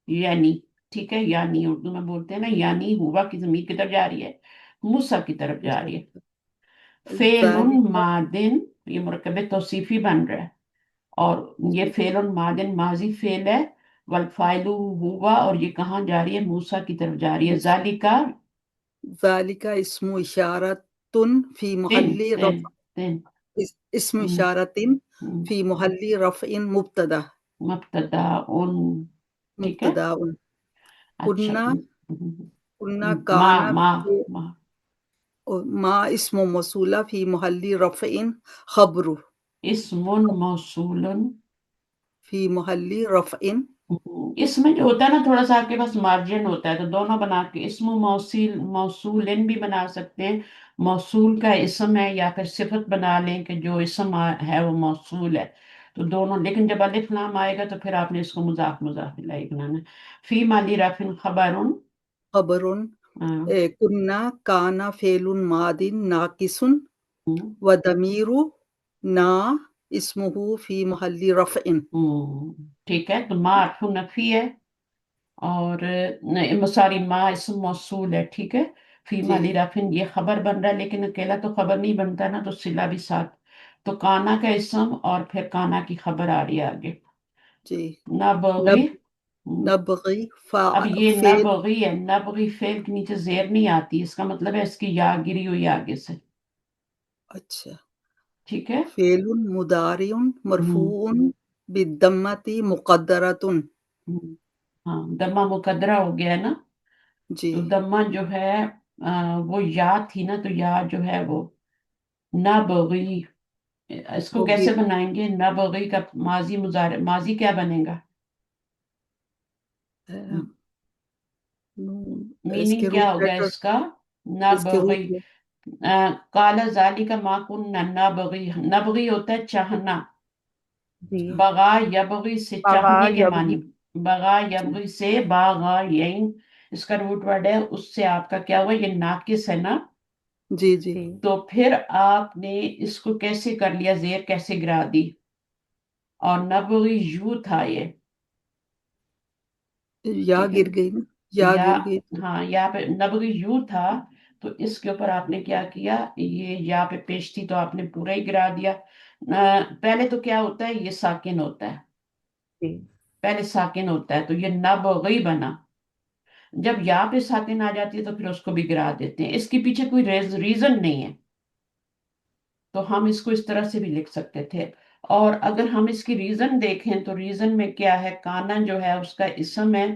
یعنی، ٹھیک ہے، یعنی اردو میں بولتے ہیں نا، یعنی ہوا کی ضمیر کی طرف جا رہی ہے، موسیٰ کی طرف جا رہی ہے۔ فعل ذلك ماضن، یہ مرکب توصیفی بن رہا ہے، اور یہ فعل ماضن ماضی فعل ہے، والفاعل ہوا، اور یہ کہاں جا رہی ہے؟ موسیٰ کی طرف جا رہی ہے۔ ذالکا ذلك اسم إشارة في تن محل تن رفع. تن اسم ہم، إشارة ہم، في محل رفع مبتدأ. مبتدا ان، ٹھیک ہے۔ مبتدأ. اچھا قلنا قلنا ما كان ما ما ما اسم موصولة في محل رفع خبر. اسم موصول، في محل رفع. اس میں جو ہوتا ہے نا تھوڑا سا آپ کے پاس مارجن ہوتا ہے تو دونوں بنا کے اسم موصولن بھی بنا سکتے ہیں، موصول کا اسم ہے، یا پھر صفت بنا لیں کہ جو اسم ہے وہ موصول ہے، تو دونوں، لیکن جب الف لام آئے گا تو پھر آپ نے اس کو مضاف الیہ بنانا ہے۔ فی مالی رفع خبرن، خبر. كنا كان فعل ماض ناقص وضمير نا اسمه في محل رفع. ٹھیک ہے، تو ما حرف نفی ہے، اور سوری ما اسم موصول ہے، ٹھیک ہے، فی جی مالی رفن یہ خبر بن رہا ہے، لیکن اکیلا تو خبر نہیں بنتا نا، تو صلہ بھی ساتھ، تو کانا کا اسم اور پھر کانا کی خبر آ رہی ہے آگے، جی. نبغی۔ نب نبغي اب یہ فعل نبغی ہے، نبغی فعل کے نیچے زیر نہیں آتی، اس کا مطلب ہے اس کی یا گری ہوئی آگے سے، اچھا، ٹھیک ہے۔ فعل مضارع ہم، مرفوع بالضمة مقدرة. ہاں دمہ مقدرہ ہو گیا ہے نا، جی تو دمہ جو ہے وہ یا تھی نا، تو یا جو ہے وہ نبغی، اس کو وہ کیسے گر بنائیں گے؟ نبغی کا ماضی مضارع، ماضی کیا بنے گا؟ نون. اس میننگ کے کیا روٹ ہوگا لیٹر اس کا؟ اس کے روٹ نبغی، کالا ذالک ما کننا نبغی، نبغی ہوتا ہے چاہنا، جی. بغا یبغی سے بغا چاہنے کے معنی، یبغی. بغا یبغی سے باغا یین، اس کا روٹ ورڈ ہے، اس سے آپ کا کیا ہوا؟ یہ ناقص ہے نا، جی جی. جی. تو پھر آپ نے اس کو کیسے کر لیا؟ زیر کیسے گرا دی؟ اور نبغی یو تھا یہ، یا ٹھیک ہے، گر گئی نا، یا یا گر گئی. ہاں یا پہ نبغی یو تھا، تو اس کے اوپر آپ نے کیا کیا؟ یہ یا پہ پیش تھی تو آپ نے پورا ہی گرا دیا۔ پہلے تو کیا ہوتا ہے؟ یہ ساکن ہوتا ہے، جی. پہلے ساکن ہوتا ہے تو یہ نبغی بنا، جب یا پہ ساکن آ جاتی ہے تو پھر اس کو بھی گرا دیتے ہیں، اس کے پیچھے کوئی ریزن نہیں ہے، تو ہم اس کو اس طرح سے بھی لکھ سکتے تھے۔ اور اگر ہم اس کی ریزن دیکھیں تو ریزن میں کیا ہے؟ کانا جو ہے اس کا اسم ہے،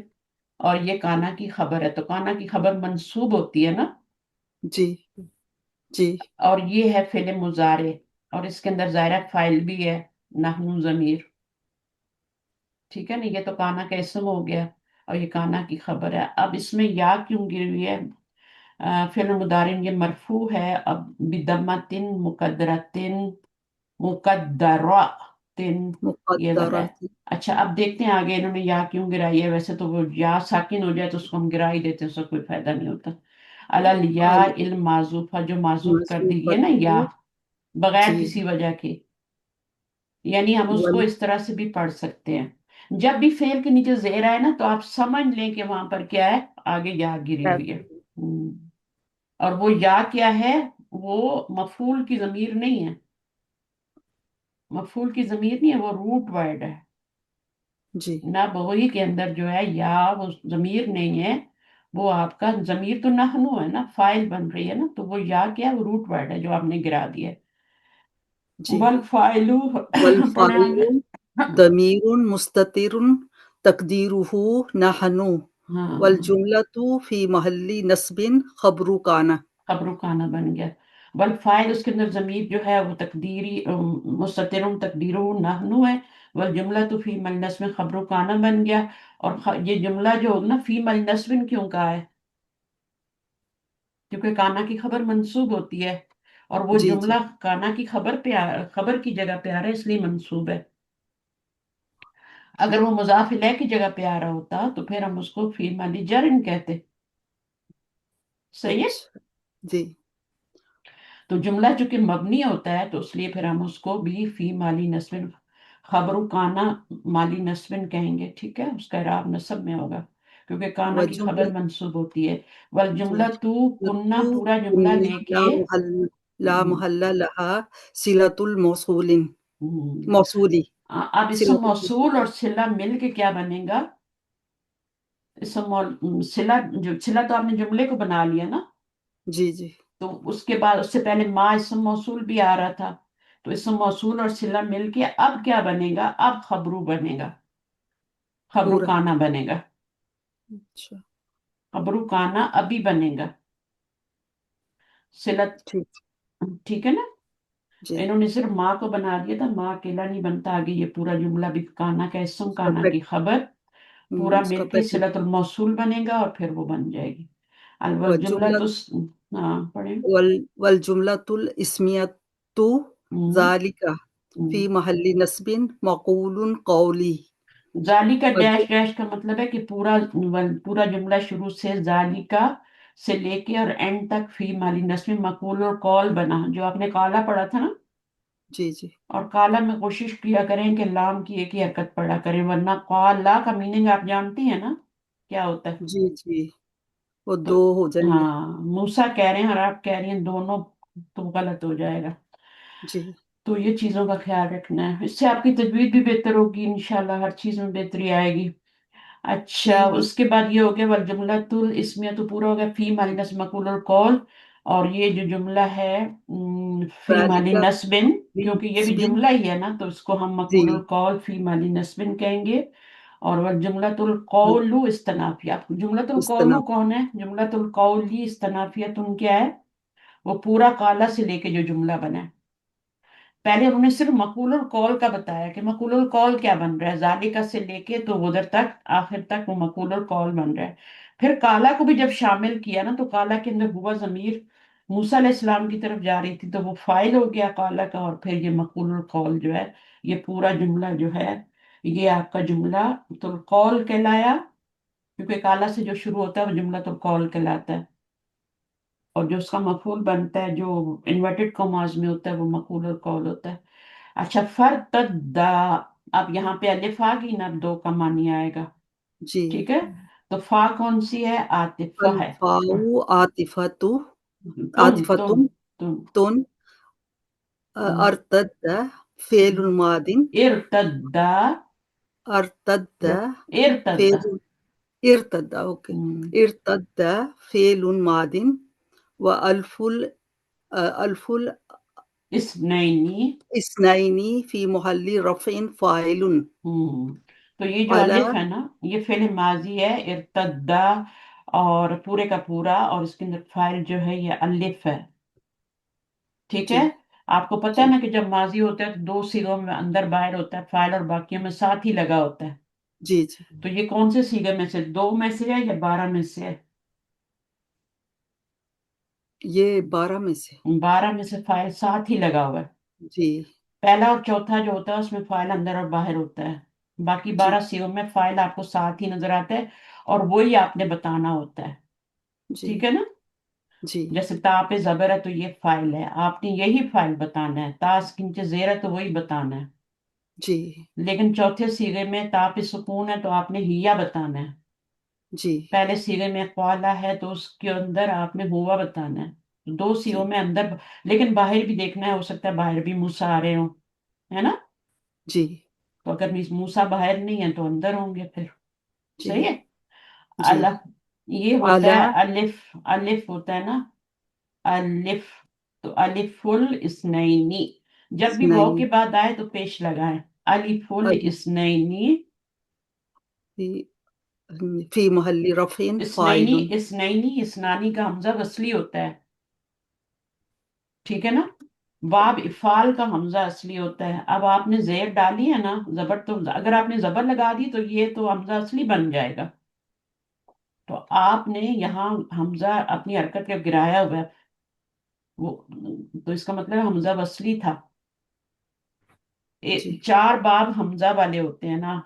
اور یہ کانا کی خبر ہے، تو کانا کی خبر منصوب ہوتی ہے نا، جی جی. اور یہ ہے فعل مضارع، اور اس کے اندر ظاہرہ فاعل بھی ہے، نحن ضمیر، ٹھیک ہے نا، یہ تو کانا کا اسم ہو گیا، اور یہ کانا کی خبر ہے۔ اب اس میں یا کیوں گری ہوئی ہے؟ فعل مضارع یہ مرفوع ہے، اب بدمتن مقدرتن مقدرہ، یہ والا ہے. مقدرات. اچھا اب دیکھتے ہیں آگے انہوں نے یا کیوں گرائی ہے. ویسے تو وہ یا ساکن ہو جائے تو اس کو ہم گرا ہی دیتے ہیں، اس کا کوئی فائدہ نہیں ہوتا. الل یا المعزوفہ، جو معزوف کر دی ہے نا یا بغیر جی کسی وجہ کے، یعنی ہم اس کو ول اس طرح سے بھی پڑھ سکتے ہیں. جب بھی فعل کے نیچے زیر آئے نا تو آپ سمجھ لیں کہ وہاں پر کیا ہے، آگے یا گری ہوئی ہے. اور وہ یا کیا ہے، وہ مفعول کی ضمیر نہیں ہے، مفعول کی ضمیر نہیں ہے، وہ روٹ ورڈ ہے. جی نہ بغوی کے اندر جو ہے یا وہ ضمیر نہیں ہے، وہ آپ کا ضمیر تو نحنو ہے نا، فائل بن رہی ہے نا، تو وہ یا کیا ہے، وہ روٹ ورڈ ہے جو آپ نے گرا دیا ہے. جی والفائلو پڑھیں والفاعل آگے. ضمیر مستتر تقدیرہ نحن ہاں والجملة فی محل نصب خبر کان. خبر کانا بن گیا. والفائل اس کے اندر ضمیر جو ہے وہ تقدیری مستتر تقدیر نحنو ہے. والجملہ تو فی محل نصب خبر کانا بن گیا. اور یہ جملہ جو ہوگا نا، فی محل نصب کیوں کہا ہے، کیونکہ کانا کی خبر منصوب ہوتی ہے، اور وہ جی جملہ جی کانا کی خبر پہ خبر کی جگہ پہ آ رہا ہے، اس لیے منصوب ہے. اگر وہ مضاف الیہ کی جگہ پہ آ رہا ہوتا تو پھر ہم اس کو فی محل جر کہتے. صحیح ہے. اچھا جی تو جملہ چونکہ مبنی ہوتا ہے تو اس لیے پھر ہم اس کو بھی فی مالی نصب خبر کانا مالی نصب کہیں گے. ٹھیک ہے، اس کا اعراب نصب میں ہوگا کیونکہ کانا کی خبر وجملة منصوب ہوتی ہے. جی والجملہ تو کننا پورا جملہ لے لا کے محل لا محل لها صلة الموصول ہم، موصولی اب اسم صلة موصول اور صلہ مل کے کیا بنے گا، صلہ جو صلہ تو آپ نے جملے کو بنا لیا نا، جی جی تو اس کے بعد اس سے پہلے ما اسم موصول بھی آ رہا تھا، تو اسم موصول اور صلہ مل کے اب کیا بنے گا، اب خبرو بنے گا، خبرو پورا کانا بنے گا. اچھا خبرو کانا ابھی بنے گا صلت. ٹھیک ٹھیک ہے نا. جی انہوں نے صرف ماں کو بنا دیا تھا، ماں اکیلا نہیں بنتا، آگے یہ پورا جملہ بھی کانا کا اسم اس کا کانا کی خبر پورا اس کا مل کے پیٹرن صلت الموصول بنے گا اور پھر وہ بن جائے گی. الجملہ والجملة تو ہاں پڑھیں. والجملة الاسمية ذلك في محل نصب مقول قولی. ذالی کا ڈیش وج- ڈیش کا مطلب ہے کہ پورا جملہ شروع سے ذالی کا سے لے کے اور اینڈ تک فی مالی نصب مقول اور قول بنا، جو آپ نے کالا پڑھا تھا نا. جی جی اور کالا میں کوشش کیا کریں کہ لام کی ایک ہی حرکت پڑھا کریں، ورنہ قالا کا میننگ آپ جانتی ہیں نا کیا ہوتا ہے. جی جی وہ تو دو ہو جائیں گے. ہاں موسیٰ کہہ رہے ہیں اور آپ کہہ رہی ہیں دونوں، تو غلط ہو جائے گا. جی تو یہ چیزوں کا خیال رکھنا ہے، اس سے آپ کی تجوید بھی بہتر ہوگی انشاءاللہ، ہر چیز میں بہتری آئے گی. اچھا ٹھیک اس کے بعد یہ ہو گیا والجملہ الاسمیہ تو پورا ہو گیا فی مالی نصب مقول اور قول. اور یہ جو جملہ ہے فی مالی ذالک نصب، فی کیونکہ یہ بھی نصب. جملہ ہی ہے نا تو اس کو ہم جی مقول القول فی مالی نصب کہیں گے. اور والجملۃ القول استنافیہ، جملۃ القول استناب کون ہے، جملۃ القول استنافیہ تم کیا ہے، وہ پورا کالا سے لے کے جو جملہ بنا ہے. پہلے انہوں نے صرف مقول القول کا بتایا کہ مقول القول کیا بن رہا ہے، ذالکہ سے لے کے تو ادھر تک آخر تک وہ مقول القول بن رہا ہے. پھر کالا کو بھی جب شامل کیا نا تو کالا کے اندر ہوا ضمیر موسیٰ علیہ السلام کی طرف جا رہی تھی تو وہ فاعل ہو گیا کالا کا، اور پھر یہ مقول القول جو ہے، یہ پورا جملہ جو ہے یہ آپ کا جملہ تو القول کہلایا، کیونکہ کالا سے جو شروع ہوتا ہے وہ جملہ تو القول کہلاتا ہے. اور جو اس کا مفعول بنتا ہے جو انورٹڈ کاماز میں ہوتا ہے وہ مقول القول ہوتا ہے. اچھا فرتدا، اب یہاں پہ الف آ گئی نا، اب دو کا معنی آئے گا. جی ٹھیک ہے، تو فا کون سی ہے، عاطفہ ہے. الفاء عاطفة تم عاطفة تم تم تن ارتد فعل ماض ارتدا ارتد ارتدا. فعل ارتد اوكي ارتد فعل ماض والف الف اسنینی. الاثنين في محل رفع فاعل تو یہ جو على الف ہے نا یہ فعل ماضی ہے ارتدا، اور پورے کا پورا، اور اس کے اندر فاعل جو ہے یہ الف ہے. ٹھیک ہے. جی آپ کو پتہ ہے جی نا کہ جب ماضی ہوتا ہے تو دو صیغوں میں اندر باہر ہوتا ہے فاعل، اور باقیوں میں ساتھ ہی لگا ہوتا ہے. جی جی تو یہ کون سے صیغے میں سے، دو میں سے ہے یا 12 میں سے ہے، یہ 12 میں سے 12 میں سے فاعل ساتھ ہی لگا ہوا ہے. جی پہلا اور چوتھا جو ہوتا ہے اس میں فائل اندر اور باہر ہوتا ہے، باقی جی 12 سیغوں میں فائل آپ کو ساتھ ہی نظر آتا ہے، اور وہی آپ نے بتانا ہوتا ہے، جی ٹھیک ہے نا؟ جی جیسے تا پہ زبر ہے تو یہ فائل ہے، آپ نے یہی فائل بتانا ہے، تا اس کے نیچے زیر ہے تو وہی بتانا ہے، جی لیکن چوتھے سیغے میں تا پہ سکون ہے تو آپ نے ہیا بتانا ہے، جی پہلے سیغے میں قوالا ہے تو اس کے اندر آپ نے ہوا بتانا ہے، دو سیغوں جی میں اندر، لیکن باہر بھی دیکھنا ہے، ہو سکتا ہے باہر بھی موسیٰ آ رہے ہوں، ہے نا؟ جی تو اگر موسیٰ باہر نہیں ہے تو اندر ہوں گے پھر، جی صحیح ہے؟ جی الف، یہ ہوتا اعلی ہے الف، الف ہوتا ہے نا، الف، تو الف الاسنینی، جب بھی واو اثنین کے بعد آئے تو پیش لگائیں، الف ال- الاسنینی، فی فی محل رفع اسنینی، فاعل اسنینی، اسنانی کا حمزہ وصلی ہوتا ہے، ٹھیک ہے نا؟ باب افعال کا حمزہ اصلی ہوتا ہے، اب آپ نے زیر ڈالی ہے نا، زبر، تو اگر آپ نے زبر لگا دی تو یہ تو حمزہ اصلی بن جائے گا، تو آپ نے یہاں حمزہ اپنی حرکت کا گرایا ہوا ہے، وہ تو اس کا مطلب حمزہ وصلی تھا، جی چار باب حمزہ والے ہوتے ہیں نا،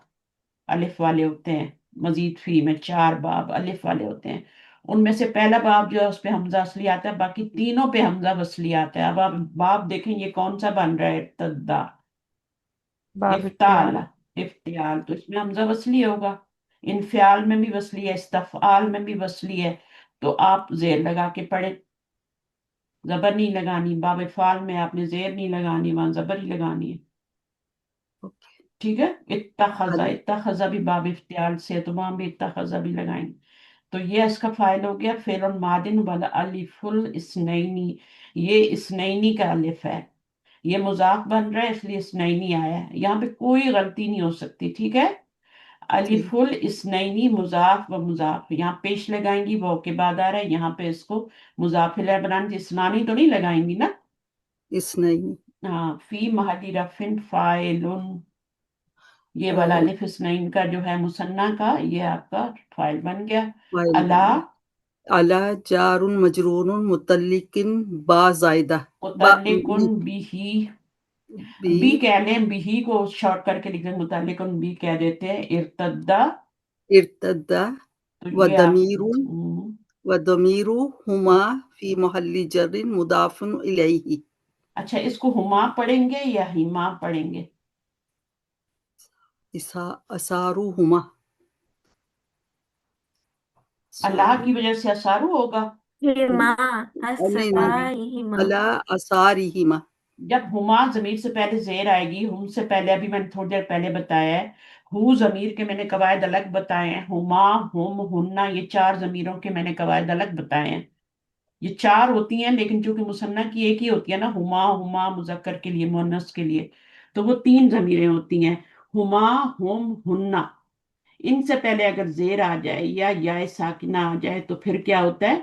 الف والے ہوتے ہیں، مزید فی میں چار باب الف والے ہوتے ہیں، ان میں سے پہلا باب جو ہے اس پہ حمزہ اصلی آتا ہے، باقی تینوں پہ حمزہ وصلی آتا ہے، اب آپ باب دیکھیں یہ کون سا بن رہا ہے، ارتدا، باب افتعال، اختیال. افتعال تو اس میں حمزہ وصلی ہوگا، انفعال میں بھی وصلی ہے، استفعال میں بھی وصلی ہے، تو آپ زیر لگا کے پڑھیں، زبر نہیں لگانی، باب افعال میں آپ نے زیر نہیں لگانی، وہاں زبر ہی لگانی ہے، اوکے ٹھیک ہے؟ اتخذ، ال- اتخذ بھی باب افتعال سے، تو وہاں بھی اتخذ بھی لگائیں گے، تو یہ اس کا فائل ہو گیا فعل ماضی والا الف الاسنینی، یہ اسنینی کا الف ہے، یہ مضاف بن رہا ہے اس لیے اسنینی آیا ہے، یہاں پہ کوئی غلطی نہیں ہو سکتی، ٹھیک ہے؟ جی الف الاسنینی مضاف و مضاف، یہاں پیش لگائیں گی، وہ کے بعد آ رہا ہے، یہاں پہ اس کو مضاف الیہ بنانا، اسنانی تو نہیں لگائیں گی نا؟ اثنین ہاں، فی محل رفع فاعل، یہ والا الف اسنین کا جو ہے مثنیٰ کا، یہ آپ کا فائل بن گیا، فاعل بن اللہ، گیا اعلی جار مجرور متعلق با زائدہ با متعلق بھی، بی بھی کہہ لیں، بھی کو شارٹ کر کے لکھ دیں، متعلق بھی کہہ دیتے ہیں، ارتدا، ارتدى تو یہ آپ، وضمير وضمير هما في محل جر مضاف إليه اچھا اس کو ہما پڑھیں گے یا ہما پڑھیں گے؟ أساروهما اللہ أسارو کی وجہ سے اثارو ہوگا، ہما نہیں نہیں اسارہما. على أسارهما جب ہما ضمیر سے پہلے زیر آئے گی، ہم سے پہلے ابھی میں نے تھوڑی دیر پہلے بتایا ہے، ہو ضمیر کے میں نے قواعد الگ بتائے ہیں، ہما، ہم، ہننا، یہ چار ضمیروں کے میں نے قواعد الگ بتائے ہیں، یہ چار ہوتی ہیں، لیکن چونکہ مثنیٰ کی ایک ہی ہوتی ہے نا، ہما، ہما مذکر کے لیے، مؤنث کے لیے، تو وہ تین ضمیریں ہوتی ہیں، ہما، ہم، ہننا، ان سے پہلے اگر زیر آ جائے یا ساکنہ آ جائے تو پھر کیا ہوتا ہے،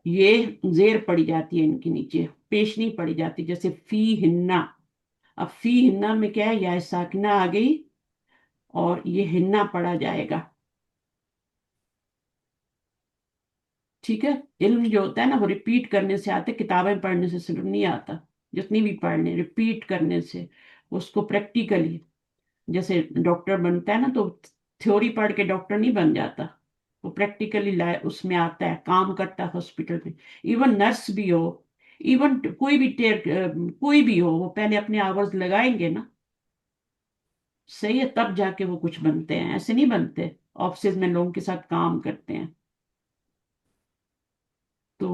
یہ زیر پڑی جاتی ہے ان کے نیچے، پیش نہیں پڑی جاتی، جیسے فی ہننا، اب فی ہننا میں کیا ہے، یا ساکنہ آ گئی اور یہ ہننا پڑا جائے گا، ٹھیک ہے؟ علم جو ہوتا ہے نا وہ ریپیٹ کرنے سے آتے، کتابیں پڑھنے سے صرف نہیں آتا، جتنی بھی پڑھ لیں ریپیٹ کرنے سے، اس کو پریکٹیکلی، جیسے ڈاکٹر بنتا ہے نا تو تھیوری پڑھ کے ڈاکٹر نہیں بن جاتا، وہ پریکٹیکلی اس میں آتا ہے، کام کرتا ہے ہاسپٹل میں، ایون نرس بھی ہو، ایون کوئی بھی ہو، وہ پہلے اپنے آورز لگائیں گے نا، صحیح ہے، تب جا کے وہ کچھ بنتے ہیں، ایسے نہیں بنتے، آفسز میں لوگوں کے ساتھ کام کرتے ہیں، تو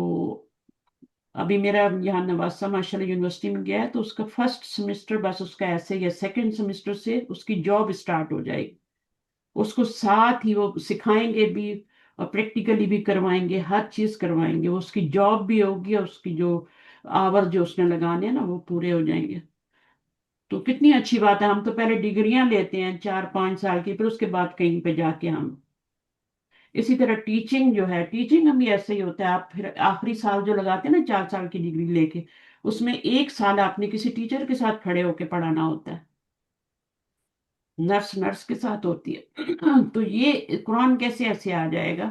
ابھی میرا یہاں نواسا ماشاء اللہ یونیورسٹی میں گیا ہے تو اس کا فرسٹ سیمسٹر بس اس کا ایسے یا سیکنڈ سیمسٹر سے اس کی جاب اسٹارٹ ہو جائے گی، اس کو ساتھ ہی وہ سکھائیں گے بھی اور پریکٹیکلی بھی کروائیں گے، ہر چیز کروائیں گے، اس کی جاب بھی ہوگی اور اس کی جو آور جو اس نے لگانے ہیں نا وہ پورے ہو جائیں گے، تو کتنی اچھی بات ہے، ہم تو پہلے ڈگریاں لیتے ہیں 4-5 سال کی، پھر اس کے بعد کہیں پہ جا کے ہم، اسی طرح ٹیچنگ جو ہے، ٹیچنگ ہم بھی ایسے ہی ہوتا ہے، آپ پھر آخری سال جو لگاتے ہیں نا 4 سال کی ڈگری لے کے، اس میں 1 سال آپ نے کسی ٹیچر کے ساتھ کھڑے ہو کے پڑھانا ہوتا ہے، نرس کے ساتھ ہوتی ہے تو یہ قرآن کیسے ایسے آ جائے گا؟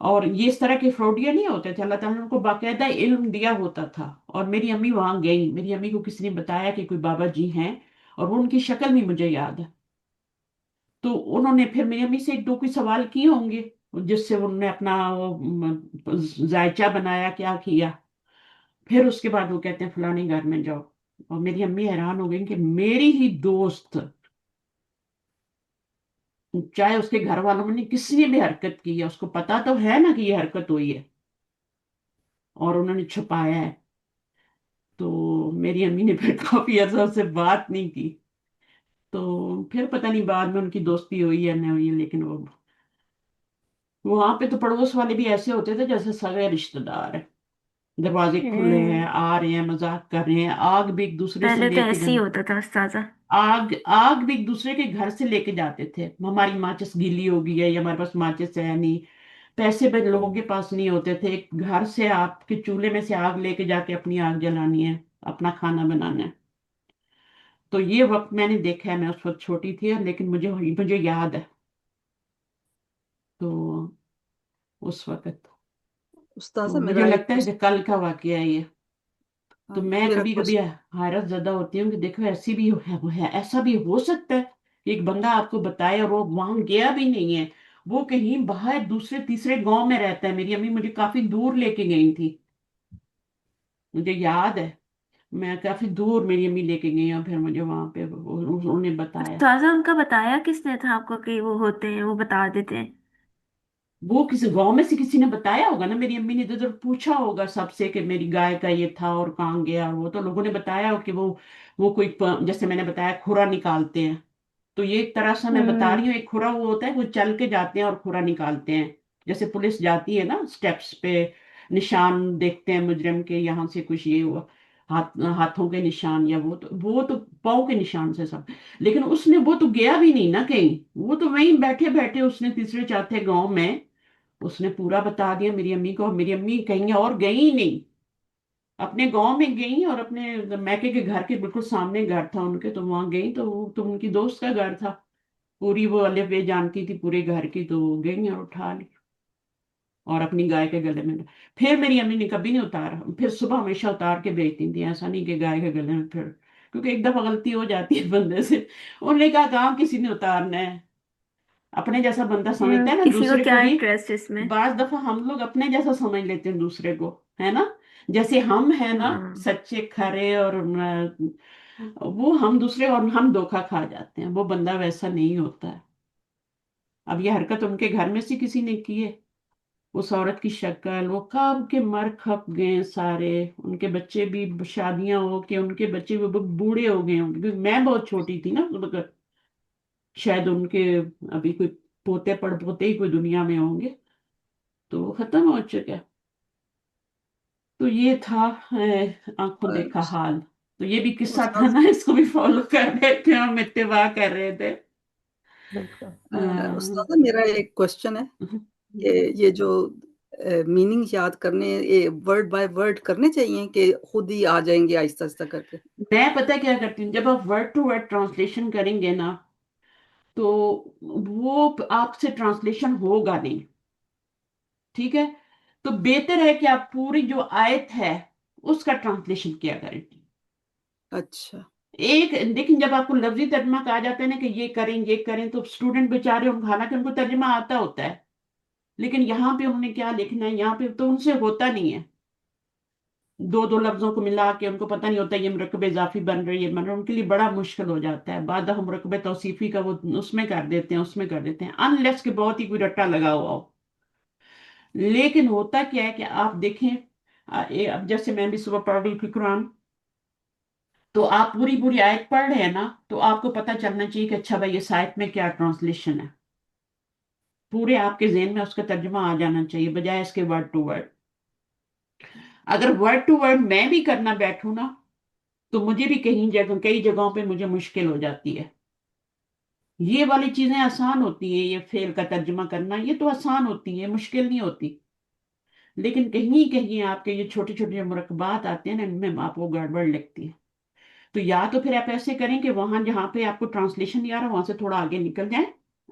اور یہ اس طرح کے فراڈیاں نہیں ہوتے تھے، اللہ تعالیٰ نے ان کو باقاعدہ علم دیا ہوتا تھا. اور میری امی وہاں گئی، میری امی کو کسی نے بتایا کہ کوئی بابا جی ہیں، اور وہ ان کی شکل بھی مجھے یاد ہے. تو انہوں نے پھر میری امی سے ایک دو کوئی سوال کیے ہوں گے، جس سے انہوں نے اپنا ذائچہ بنایا کیا کیا. پھر اس کے بعد وہ کہتے ہیں فلانے گھر میں جاؤ. اور میری امی حیران ہو گئی کہ میری ہی دوست، چاہے اس کے گھر والوں میں نے کسی نے بھی حرکت کی ہے، اس کو پتا تو ہے نا کہ یہ حرکت ہوئی ہے، اور انہوں نے چھپایا ہے. تو میری امی نے پھر کافی عرصہ سے بات نہیں کی. تو پھر پتہ نہیں بعد میں ان کی دوستی ہوئی یا نہیں ہوئی، لیکن وہ وہاں پہ تو پڑوس والے بھی ایسے ہوتے تھے جیسے سگے رشتہ دار ہیں. دروازے کھلے ہیں، ہوں، آ رہے ہیں، مذاق کر رہے ہیں، آگ بھی ایک دوسرے سے پہلے تو لے کے ایسے ہی ہوتا تھا استاذہ. آگ آگ بھی ایک دوسرے کے گھر سے لے کے جاتے تھے. ہماری ماچس گیلی ہو گئی ہے یا ہمارے پاس ماچس ہے نہیں، پیسے بھی لوگوں کے پاس نہیں ہوتے تھے، ایک گھر سے آپ کے چولہے میں سے آگ لے کے جا کے اپنی آگ جلانی ہے، اپنا کھانا بنانا ہے. تو یہ وقت میں نے دیکھا ہے، میں اس وقت چھوٹی تھی لیکن مجھے یاد ہے. تو اس وقت استاذہ تو مجھے میرا ایک لگتا ہے کہ کل کا واقعہ ہے یہ. تو میں میرا کبھی کبھی حیرت زدہ ہوتی ہوں کہ دیکھو ایسی بھی ایسا بھی ہو سکتا ہے کہ ایک بندہ آپ کو بتائے اور وہ وہاں گیا بھی نہیں ہے، وہ کہیں باہر دوسرے تیسرے گاؤں میں رہتا ہے. میری امی مجھے کافی دور لے کے گئی تھی، مجھے یاد ہے، میں کافی دور میری امی لے کے گئی، اور پھر مجھے وہاں پہ انہوں نے بتایا. استاذہ ان کا بتایا کس نے تھا آپ کو کہ وہ ہوتے ہیں، وہ بتا دیتے ہیں؟ وہ کسی گاؤں میں سے کسی نے بتایا ہوگا نا، میری امی نے ادھر ادھر پوچھا ہوگا سب سے کہ میری گائے کا یہ تھا اور کہاں گیا. وہ تو لوگوں نے بتایا ہو کہ وہ کوئی جیسے میں نے بتایا کھرا نکالتے ہیں. تو یہ ایک طرح سے میں بتا ہوں. رہی ہوں، ایک کھرا وہ ہوتا ہے وہ چل کے جاتے ہیں اور کھرا نکالتے ہیں. جیسے پولیس جاتی ہے نا سٹیپس پہ، نشان دیکھتے ہیں مجرم کے، یہاں سے کچھ یہ ہوا، ہاتھوں کے نشان، یا وہ تو پاؤں کے نشان سے سب. لیکن اس نے وہ تو گیا بھی نہیں نا کہیں، وہ تو وہیں بیٹھے بیٹھے اس نے تیسرے چوتھے گاؤں میں اس نے پورا بتا دیا میری امی کو. میری امی کہیں اور گئی ہی نہیں، اپنے گاؤں میں گئی، اور اپنے میکے کے گھر کے بالکل سامنے گھر تھا ان کے، تو وہاں گئی تو وہ تو ان کی دوست کا گھر تھا. پوری وہ الف بے جانتی تھی پورے گھر کی، تو وہ گئی اور اٹھا لی اور اپنی گائے کے گلے میں پھر میری امی نے کبھی نہیں اتارا. پھر صبح ہمیشہ اتار کے بیچتی تھی، ایسا نہیں کہ گائے کے گلے میں پھر، کیونکہ ایک دفعہ غلطی ہو جاتی ہے بندے سے. انہوں نے کہا کام کسی نے اتارنا ہے، اپنے جیسا بندہ سمجھتا ہے نا کسی کو دوسرے کیا کو بھی. انٹرسٹ اس میں. بعض دفعہ ہم لوگ اپنے جیسا سمجھ لیتے ہیں دوسرے کو، ہے نا، جیسے ہم ہیں نا ہاں. سچے کھرے، اور وہ ہم دوسرے اور ہم دھوکا کھا جاتے ہیں. وہ بندہ ویسا نہیں ہوتا ہے. اب یہ حرکت ان کے گھر میں سے کسی نے کی ہے. اس عورت کی شکل، وہ کب کے مر کھپ گئے سارے، ان کے بچے بھی شادیاں ہو کے ان کے بچے بھی بوڑھے ہو گئے ہوں گے، کیونکہ میں بہت چھوٹی تھی نا اس وقت. شاید ان کے ابھی کوئی پوتے پڑ پوتے ہی کوئی دنیا میں ہوں گے، تو وہ ختم ہو چکا ہے. تو یہ تھا آنکھوں دیکھا حال. تو یہ بھی قصہ تھا استاذ نا، اس کو بھی فالو کر رہے تھے، ہم اتباع کر رہے تھے. بالکل. استاذہ میرا ایک کوشچن ہے کہ یہ جو میننگ یاد کرنے، یہ ورڈ بائی ورڈ کرنے چاہیے کہ خود ہی آ جائیں گے آہستہ آہستہ کر کے؟ میں پتہ کیا کرتی ہوں، جب آپ ورڈ ٹو ورڈ ٹرانسلیشن کریں گے نا تو وہ آپ سے ٹرانسلیشن ہوگا نہیں، ٹھیک ہے. تو بہتر ہے کہ آپ پوری جو آیت ہے اس کا ٹرانسلیشن کیا کریں. اچھا. ایک لیکن جب آپ کو لفظی ترجمہ کہا جاتا ہے نا کہ یہ کریں تو اسٹوڈنٹ بیچارے حالانکہ ان کو ترجمہ آتا ہوتا ہے، لیکن یہاں پہ انہوں نے کیا لکھنا ہے، یہاں پہ تو ان سے ہوتا نہیں ہے. دو دو لفظوں کو ملا کے ان کو پتہ نہیں ہوتا یہ مرکب اضافی بن رہی ہے، ان کے لیے بڑا مشکل ہو جاتا ہے. بعد ہم مرکب توصیفی کا وہ اس میں کر دیتے ہیں، اس میں کر دیتے ہیں، انلیس کہ بہت ہی کوئی رٹا لگا ہوا ہو. لیکن ہوتا کیا ہے کہ آپ دیکھیں، اب جیسے میں بھی صبح پڑھ رہی تھی قرآن، تو آپ پوری پوری آیت پڑھ رہے ہیں نا، تو آپ کو پتہ چلنا چاہیے کہ اچھا بھائی اس آیت میں کیا ٹرانسلیشن ہے. پورے آپ کے ذہن میں اس کا ترجمہ آ جانا چاہیے بجائے اس کے ورڈ ٹو ورڈ. اگر ورڈ ٹو ورڈ میں بھی کرنا بیٹھوں نا تو مجھے بھی کئی جگہوں پہ مجھے مشکل ہو جاتی ہے. یہ والی چیزیں آسان ہوتی ہیں، یہ فعل کا ترجمہ کرنا یہ تو آسان ہوتی ہے، مشکل نہیں ہوتی. لیکن کہیں کہیں آپ کے یہ چھوٹے چھوٹے جو مرکبات آتے ہیں نا، ان میں آپ کو گڑبڑ لگتی ہے. تو یا تو پھر آپ ایسے کریں کہ وہاں جہاں پہ آپ کو ٹرانسلیشن نہیں آ رہا وہاں سے تھوڑا آگے نکل جائیں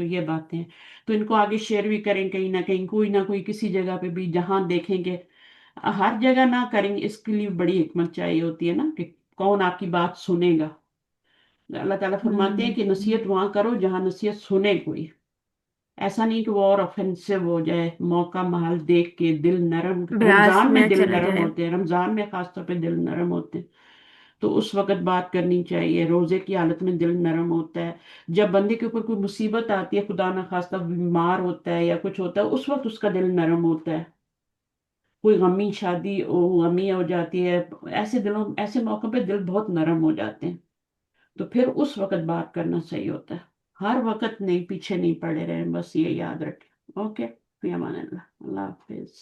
تو یہ باتیں ہیں، تو ان کو آگے شیئر بھی کریں کہیں نہ کوئی کسی جگہ پہ بھی جہاں دیکھیں گے، ہر جگہ نہ کریں گے، اس کے لیے بڑی حکمت چاہیے ہوتی ہے نا کہ کون آپ کی بات سنے گا۔ اللہ تعالیٰ فرماتے ہیں کہ نصیحت وہاں کرو جہاں نصیحت سنے کوئی، ایسا نہیں کہ وہ اور آفینسو ہو جائے، موقع محل دیکھ کے دل نرم، بیاس رمضان میں میں دل چلا نرم جائے۔ ہوتے ہیں، رمضان میں خاص طور پہ دل نرم ہوتے ہیں، تو اس وقت بات کرنی چاہیے۔ روزے کی حالت میں دل نرم ہوتا ہے، جب بندے کے اوپر کوئی مصیبت آتی ہے، خدا نخواستہ بیمار ہوتا ہے یا کچھ ہوتا ہے، اس وقت اس کا دل نرم ہوتا ہے، کوئی غمی شادی غمی ہو جاتی ہے، ایسے موقع پہ دل بہت نرم ہو جاتے ہیں، تو پھر اس وقت بات کرنا صحیح ہوتا ہے، ہر وقت نہیں، پیچھے نہیں پڑے رہے، بس یہ یاد رکھیں۔ اوکے، فی امان اللہ، اللہ حافظ۔